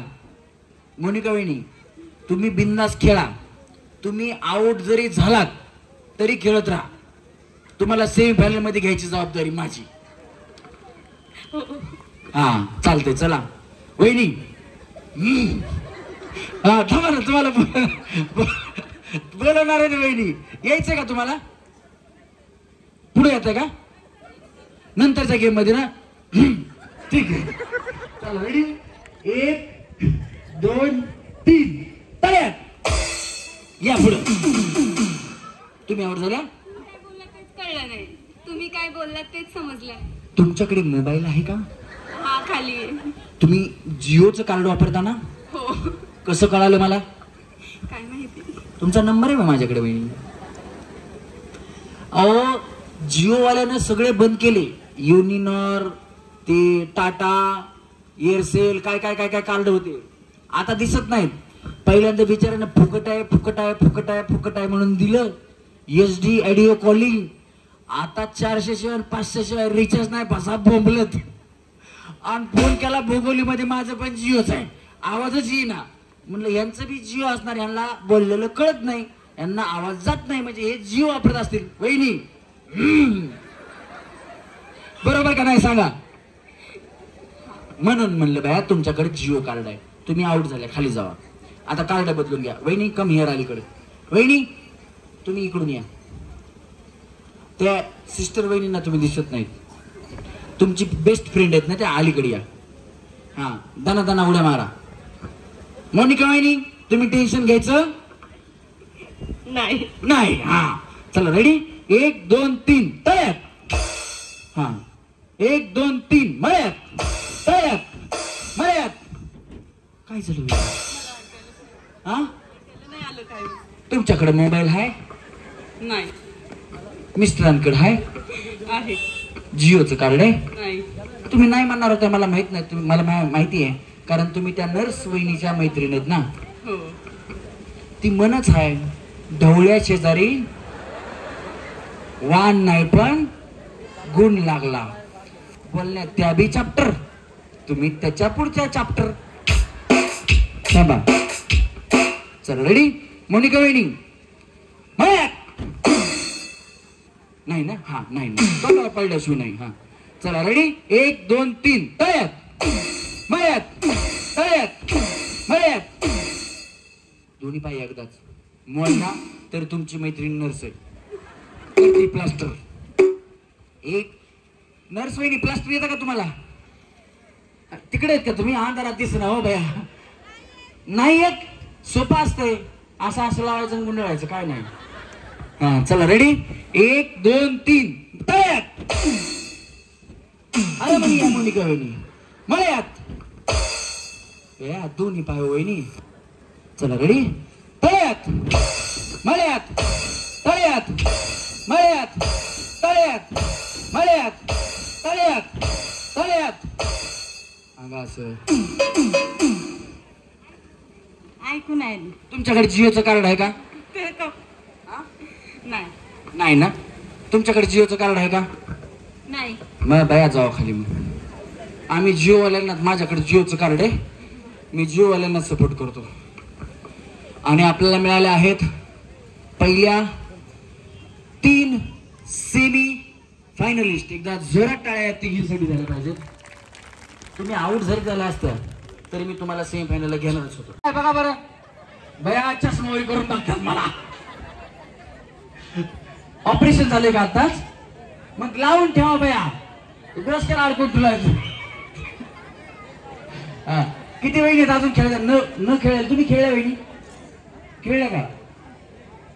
मोनिका वहिनी तुम्ही बिंदास खेळा. तुम्ही आउट जरी झालात तरी खेळत राहा. तुम्हाला सेमीफायनल मध्ये घ्यायची जबाबदारी माझी. हा चालतंय. चला वहिनी. हा थांबा ना तुम्हाला बोलवणार आहे वहिनी. यायचंय का तुम्हाला? पुढे येतं का नंतरच्या गेम मध्ये ना? ठीक आहे. चला रेडी. 1 2 3 तयार. या पुढे. तुम्ही आवर झाल्या? कळलं नाही. तुम्ही काय बोललात तेच समजलं. तुमच्याकडे मोबाईल आहे का? हा खाली आहे. तुम्ही जिओचं कार्ड वापरता ना? हो. कसं कळालं मला? काय माहिती. तुमचा नंबर आहे माझ्याकडे बहिणी. अहो जिओ वाल्यानं सगळे बंद केले. युनिनॉर ते टाटा एअरसेल काय काय काय काय कार्ड होते आता दिसत नाहीत. पहिल्यांदा बिचाऱ्यानं फुकट आहे फुकट आहे फुकट आहे फुकट आहे म्हणून दिलं. HD ऑडिओ कॉलिंग आता 400 शिवाय 500 शिवाय रिचार्ज नाही बसा बोंबलत. आणि फोन केला भोगोलीमध्ये माझं पण जिओच आहे, आवाजच येईना. म्हणलं यांचं बी जिओ असणार, यांना बोललेलं कळत नाही, यांना आवाज जात नाही, म्हणजे हे जिओ वापरत असतील. वहिनी बरोबर का नाही सांगा. म्हणून म्हणलं बाया तुमच्याकडे जिओ कार्ड आहे, तुम्ही आउट झाल्या, खाली जावा, आता कार्ड बदलून घ्या. वहिनी कम हिअर अलीकडे. वहिनी तुम्ही इकडून या. त्या सिस्टर वहिनींना तुम्ही दिसत नाहीत, तुमची बेस्ट फ्रेंड आहेत ना त्या, अलीकडे या. हा दाना दाना उड्या मारा. मोनिका वहिनी तुम्ही टेन्शन घ्यायचं नाही. नाही. हा चला रेडी, 1 2 3 तयार. हा 1 2 3 मळ्यात तयार. मळ्यात काय झालं? हा तुमच्याकडे मोबाईल आहे? नाही. मिस्टरांकडे आहे? आहे. जिओचं कार्ड आहे? नाही. तुम्ही नाही म्हणणार होता, मला माहित नाही, तुम्ही मला माहिती आहे, कारण तुम्ही त्या नर्स वहिनीच्या मैत्रीण आहेत ना. हो. ती म्हणच आहे, ढवळ्या शेजारी वाण नाही पण गुण लागला. बोलण्यात त्या बी चॅप्टर, तुम्ही त्याच्या पुढच्या चॅप्टर. थांबा. चल रेडी. मोनिका वहिनी नाही ना. हा नाही नाही पडल्याशिवाय नाही. हा चला रेडी, 1 2 3 तयार. मळ्यात तयार. मळ्यात दोन्ही पाय एकदाच. मोडला तर तुमची मैत्रीण नर्स आहे, प्लास्टर. एक नर्स वहिनी प्लास्टर येतं का तुम्हाला? तिकडे आहेत का तुम्ही? अंधारात दिसना हो भया. नाही येत, सोपं असतंय, असं लावायचं गुंडळायचं, काय नाही. हा चला रेडी, 1 2 3 तयार. अरे म्हणी या मोनिका वहिनी मळ्यात. दोन्ही पाय वहिनी. चला रेडी, तळ्यात मळ्यात. तळ्यात मळ्यात. तळ्यात मळ्यात. तळ्यात तळ्यात. अगं असं ऐकून आहे. तुमच्याकडे जिओचं कार्ड आहे का? नाही. नाही ना. तुमच्याकडे जिओचं कार्ड आहे का? नाही. मग बया जावा खाली. मग आम्ही जिओवाल्यांना, माझ्याकडे जिओचं कार्ड आहे, मी जिओवाल्यांना सपोर्ट करतो. आणि आपल्याला मिळाले आहेत पहिल्या 3 सेमी फायनलिस्ट. एकदा जोरात टाळ्या तिघींसाठी झाल्या पाहिजेत. तुम्ही आउट जरी झाला असतं तरी मी तुम्हाला सेमी फायनलला घेणारच होतो. बघा बरं बया चष्मावरी करून टाकतात मला. ऑपरेशन झाले का आताच? मग लावून ठेवा बया, रस्त्याला अडकून तुला. किती वहिनी अजून खेळायचं? न खेळेल. तुम्ही खेळल्या वहिनी? खेळल्या का?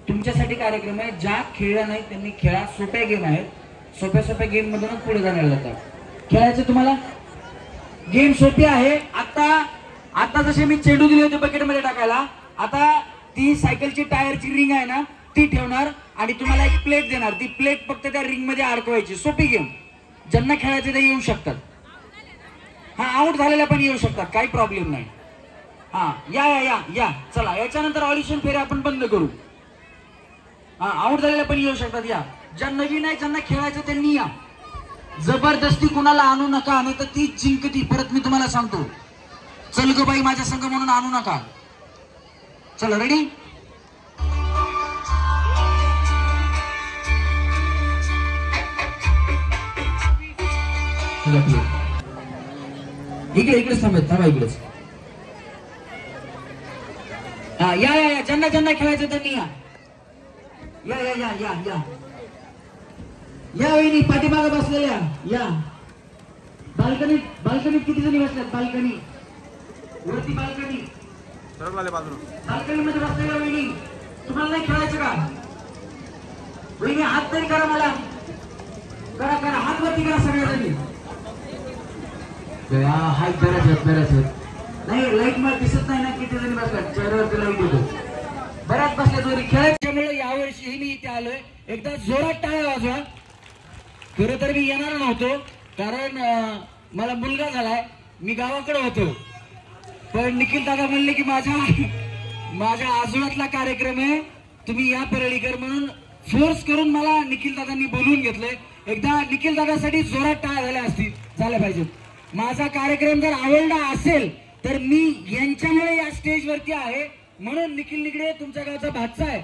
तुमच्यासाठी कार्यक्रम आहे, ज्या खेळल्या नाही त्यांनी खेळा. सोप्या गेम आहेत, सोप्या सोप्या गेम मधूनच पुढे जाणार जातात. खेळायचं तुम्हाला? गेम सोपी आहे. आता जसे मी चेंडू दिले होते बकेट मध्ये टाकायला, आता ती सायकलची टायरची रिंग आहे ना ती ठेवणार आणि तुम्हाला एक प्लेट देणार. ती प्लेट फक्त त्या रिंग मध्ये अडकवायची. सोपी गेम, ज्यांना खेळायचे ते येऊ शकतात. हा आउट झालेल्या पण येऊ शकतात, काही प्रॉब्लेम नाही. हा या या या या चला, याच्यानंतर ऑडिशन फेरी आपण बंद करू. हा आउट झालेल्या पण येऊ शकतात. या ज्या नवीन आहे, ज्यांना खेळायचं त्यांनी या. जबरदस्ती कुणाला आणू नका, नाही तर ती जिंकती. परत मी तुम्हाला सांगतो, चल ग बाई माझ्या संघ म्हणून आणू नका. चला रेडी. इकडेच थांबा इकडेच. हा या या या ज्यांना ज्यांना खेळायचं त्यांनी या. या या या या या या वहिनी पाठीमागे बसलेल्या या. बाल्कनीत किती जणी बसल्यात? बाल्कनी वरती, बाल्कनी मध्ये बसलेल्या वहिनी, तुम्हाला नाही खेळायचं का? वहिनी हात तरी करा मला. करा करा, हात वरती करा सगळ्या. हात बऱ्याच नाही, लाईट मला दिसत नाही ना किती जणी बसल्यात. चेहऱ्यावरती लाईट होतो. बऱ्याच बसल्यात वरी. खेळायच्यामुळे यावर्षी मी इथे आलोय. एकदा जोरात टाळ्या वाजवा. खरं तर मी येणार नव्हतो, कारण मला मुलगा झालाय, मी गावाकडे होतो. पण निखिल दादा म्हणले की माझ्या आजोळ्यातला कार्यक्रम आहे, तुम्ही या परळीकर, म्हणून फोर्स करून मला निखिल दादांनी बोलवून घेतलंय. एकदा निखिल दादासाठी जोरात टाळ्या झाल्या पाहिजेत. माझा कार्यक्रम जर आवडला असेल तर मी यांच्यामुळे या स्टेजवरती आहे, म्हणून निखिल निगडे तुमच्या गावचा भाचा आहे.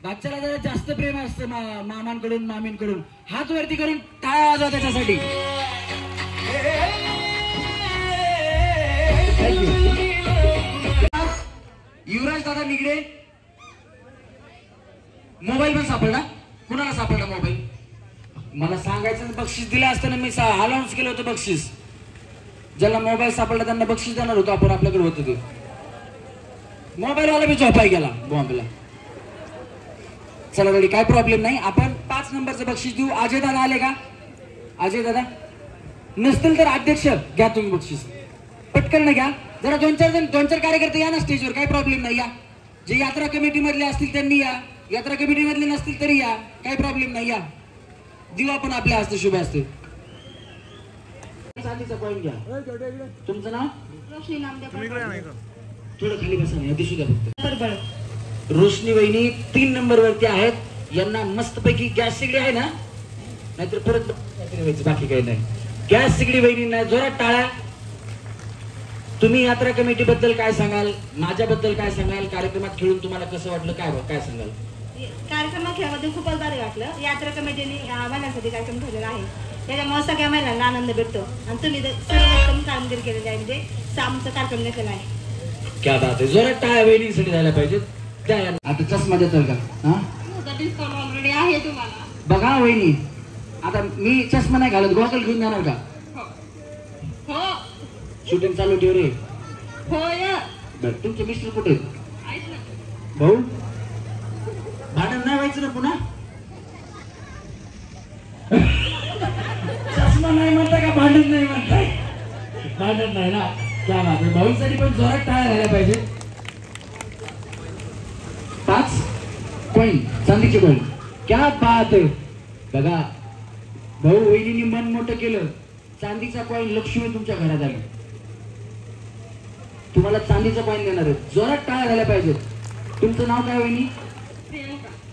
भाच्याला जरा जास्त प्रेम असतं मामांकडून मामींकडून. हात वरती करून टाळ्या वाजवा त्याच्यासाठी. युवराज दादा निगडे मोबाईल पण सापडला. कुणाला सापडला मोबाईल? मला सांगायचं बक्षीस दिलं असताना मी अनाऊन्स केलं होतं बक्षीस. ज्याला मोबाईल सापडला त्यांना बक्षीस देणार होतो आपण. आपल्याकडे होतं ते मोबाईल वाला मी झोपाय गेला बॉम्बेला. चला रेडी, काय प्रॉब्लेम नाही. आपण 5 नंबरचं बक्षीस देऊ. अजय दादा आले का? अजय दादा नसतील तर अध्यक्ष घ्या तुम्ही बक्षीस. पटकन घ्या. जरा 2-4 कार्यकर्ते या ना स्टेजवर. काय प्रॉब्लेम नाही, या. जे यात्रा कमिटी मधले असतील त्यांनी या, यात्रा कमिटी मधले नसतील तरी या, काय प्रॉब्लेम नाही. या देऊ आपण आपल्या हस्ते शुभ हस्ते. चांदीचा कॉईन घ्या. तुमचं नाव? रोशनी नामदेव. थोडं खाली बसा ना, दिसू द्या फक्त. रोशनी वहिनी 3 नंबर वरती आहेत. यांना मस्तपैकी गॅस सिगडी आहे ना, नाहीतर परत बाकी काही नाही. गॅस सिगडी वहिनींना जोरात टाळ्या. तुम्ही यात्रा कमिटी बद्दल काय सांगाल? माझ्याबद्दल काय सांगाल? कार्यक्रमात खेळून तुम्हाला कसं वाटलं? काय सांगाल? कार्यक्रमात खेळामध्ये खूपच भारी वाटलं. यात्रा कमिटीने महिलांसाठी कार्यक्रम ठेवलेला आहे, त्याच्यामुळे सगळ्या महिलांना आनंद भेटतो. आणि तुम्ही सर्वोत्तम कामगिरी केलेली आहे, म्हणजे आमचा कार्यक्रम घेतलेला आहे. क्या बात आहे. जोरात टाळ्या वहिनींसाठी झाल्या पाहिजेत. त्या आता चष्मा देतोय का? हा डिस्काउंट ऑलरेडी आहे तुम्हाला. बघा वहिनी, आता मी चष्मा नाही घालत, गॉगल घेऊन जाणार का? हो शूटिंग चालू ठेव रे. होय. बरं, तुमचे मिस्टर कुठे आहेत? ऐक ना. भाऊ भांडण नाही व्हायचं ना पुन्हा? चष्मा नाही म्हणता का भांडण नाही म्हणताय? भांडण नाही ना. क्या बात आहे. भाऊसाठी पण जोरात टाळ्या झाल्या पाहिजे. 5 कॉईन, चांदीचे कॉईन. क्या बात आहे. बघा भाऊ वहिनींनी मन मोठं केलं. चांदीचा कॉईन लक्ष्मी तुमच्या घरात आली. तुम्हाला चांदीचा कॉईन देणार आहे. जोरात टाळ्या झाल्या पाहिजेत. तुमचं नाव काय वहिनी?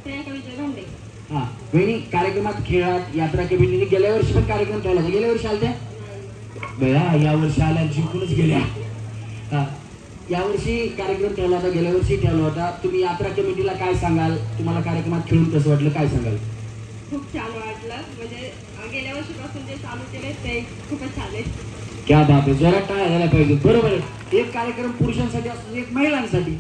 प्रियंका विजय भांडे. हा वहिनी, कार्यक्रमात खेळात यात्रा कमिटीने गेल्या वर्षी पण कार्यक्रम ठेवला होता. गेल्या वर्षी आलत्या बया, या वर्षी आल्या जिंकूनच गेल्या. हा यावर्षी कार्यक्रम ठेवला होता, गेल्या वर्षी ठेवला होता. तुम्ही यात्रा कमिटीला काय सांगाल? तुम्हाला कार्यक्रमात खेळून कसं वाटलं? काय सांगाल? खूप छान वाटलं. म्हणजे गेल्या वर्षीपासून जे चालू केले ते खूपच छान आहे. क्या बात आहे. जोरात टाळ्या झाल्या पाहिजे. बरोबर आहे. एक कार्यक्रम पुरुषांसाठी असतो, एक महिलांसाठी.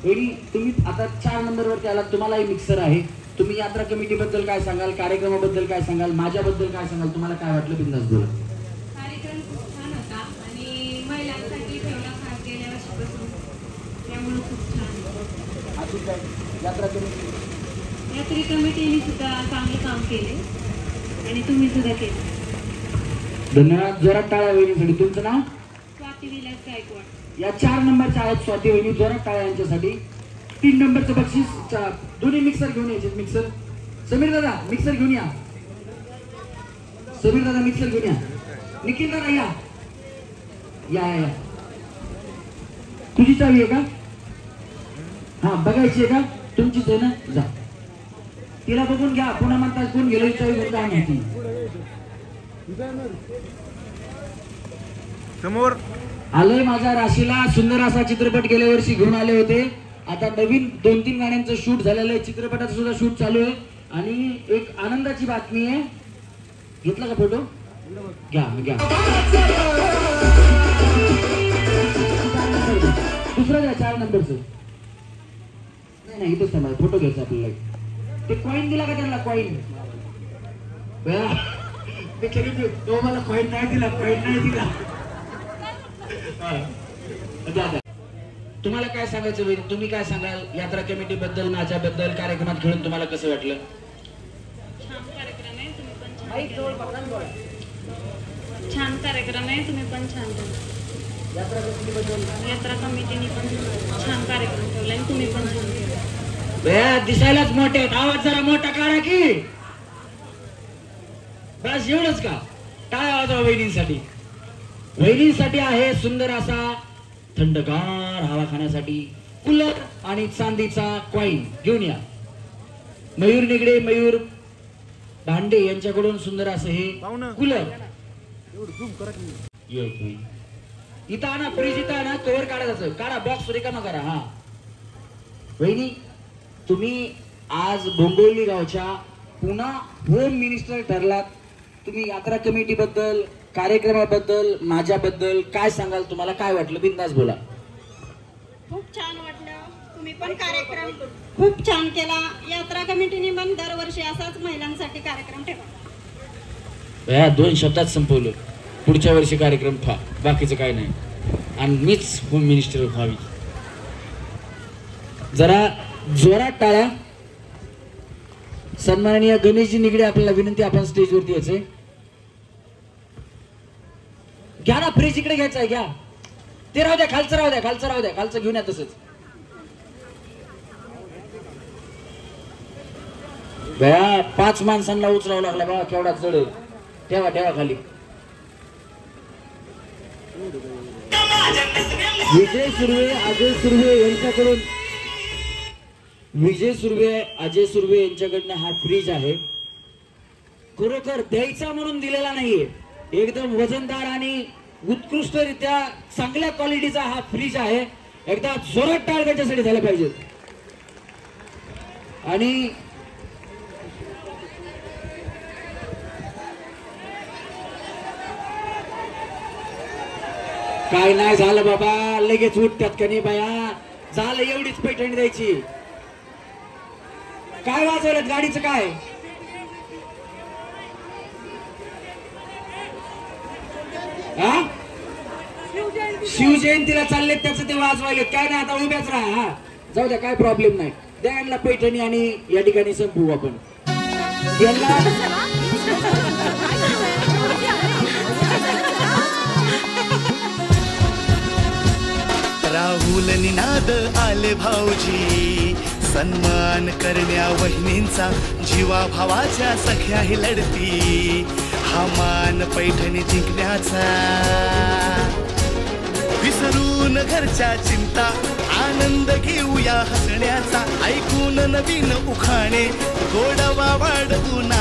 वहिनी तुम्ही आता 4 नंबरवरती आलात, तुम्हालाही मिक्सर आहे. तुम्ही यात्रा कमिटी बद्दल काय सांगाल? कार्यक्रमाबद्दल काय सांगाल? माझ्याबद्दल काय सांगाल? तुम्हाला काय वाटलं? बिंदास बोला. कार्यक्रम खूप छान होता आणि महिलांसाठी ठेवला खास गेल्या वर्षीपासून, त्यामुळे खूप छान. अजून काय? यात्रा कमिटी यात्री कमिटीने सुद्धा चांगले काम केले आणि तुम्ही सुद्धा केले. धन्यवाद. जोरात टाळ्या वहिनीसाठी. तुमचं नाव? स्वाती विलास गायकवाड. या 4 नंबरच्या आहेत स्वाती वहिनी. जोरात टाळ्या यांच्यासाठी. 3 नंबरचं बक्षीस. दोन्ही मिक्सर घेऊन यायचे. मिक्सर समीर दादा मिक्सर घेऊन या. समीर दादा मिक्सर घेऊन या. निखिल दादा या या या. तुझी चावी आहे का? हा बघायची आहे का? तुमचीच आहे ना? जा तिला बघून घ्या. पुन्हा म्हणतात कोण गेलो चावी घेऊन काय माहिती. समोर आलोय माझ्या राशीला. सुंदर असा चित्रपट गेल्या वर्षी घेऊन आले होते. आता नवीन 2-3 गाण्यांचं शूट झालेलं आहे. चित्रपटाचं सुद्धा शूट चालू आहे. आणि एक आनंदाची बातमी आहे. घेतला का फोटो? घ्या घ्या. दुसरं घ्या 4 नंबरचं. नाही इथंच थांबा. फोटो घ्यायचा आपल्याला. ते कॉईन दिला का त्यांना? कॉईन तो मला कॉईन नाही दिला. कॉईन नाही दिला. तुम्हाला काय सांगायचं वहिनी? तुम्ही काय सांगाल यात्रा कमिटी बद्दल, माझ्याबद्दल? कार्यक्रमात खेळून तुम्हाला कसं वाटलं? छान कार्यक्रम आहे, तुम्ही पण छान कार्यक्रम आहे, तुम्ही पण छान केला. यात्रा कमिटीने पण छान कार्यक्रम ठेवला आणि तुम्ही पण छान केला. दिसायलाच मोठे आहेत. आवाज जरा मोठा काढा की. बस एवढंच का? टाळ्या वाजवा वहिनींसाठी. वहिनींसाठी आहे सुंदर असा थंडगार हवा खाण्यासाठी कूलर आणि चांदीचा कॉईन घेऊन या. मयूर निगडे, मयूर भांडे यांच्याकडून सुंदर असं हे कूलर. इथं आणा, फ्रीज इथं आणा, कव्हर काढायचं, काढा, बॉक्स रिकामा करा. हा वहिनी, तुम्ही आज डोंबिवली गावच्या पुन्हा होम मिनिस्टर ठरलात. तुम्ही यात्रा कमिटी बद्दल, कार्यक्रमाबद्दल, माझ्याबद्दल काय सांगाल? तुम्हाला काय वाटलं? बिंदास बोला. खूप छान वाटलं. तुम्ही पण कार्यक्रम खूप छान केला. यात्रा कमिटीने पण दरवर्षी असाच महिलांसाठी कार्यक्रम ठेवा. या 2 शब्दात संपवलं. पुढच्या वर्षी कार्यक्रम ठेवा, बाकीचं काय नाही. आणि मीच होम मिनिस्टर व्हावी. जरा जोरात टाळा. सन्माननीय गणेशजी निगडे, आपल्याला विनंती, आपण स्टेजवरती यायचंय. घ्या ना, फ्रीज इकडे घ्यायचं आहे, घ्या. ते राहू द्या, खालचं राहू द्या, खालचं राहू द्या, खालचं घेऊन या तसंच. बया 5 माणसांना उचलावं लागला बा, केवढा चढ. ठेवा ठेवा खाली. विजय सुर्वे, अजय सुर्वे यांच्याकडून, विजय सुर्वे, अजय सुर्वे यांच्याकडनं हा फ्रीज आहे. खरोखर द्यायचा म्हणून दिलेला नाहीये. एकदम वजनदार आणि उत्कृष्टरित्या चांगल्या क्वालिटीचा हा फ्रीज आहे. एकदा जोरात टाळ त्याच्यासाठी झालं पाहिजे. आणि काय नाही झालं बाबा, लगेच उठतात का नाही बाया. झालं, एवढीच पैठणी द्यायची. काय वाजवलं गाडीचं? काय हा? शिवजयंतीला चालले त्याचं ते वाजवायले. काय नाही, आता उभ्याच राहा. हा जाऊ द्या, काय प्रॉब्लेम नाही. द्या यांना पैठणी आणि या ठिकाणी संपवू आपण. यांना राहुल निनाद आले भाऊजी, सन्मान करण्या वहिनींचा, जीवा भावाच्या सख्या ही लढती, हा मान पैठणी जिंकण्याचा. विसरून घरच्या चिंता, आनंद घेऊया हसण्याचा, ऐकून नवीन उखाणे, गोडवा वाढवून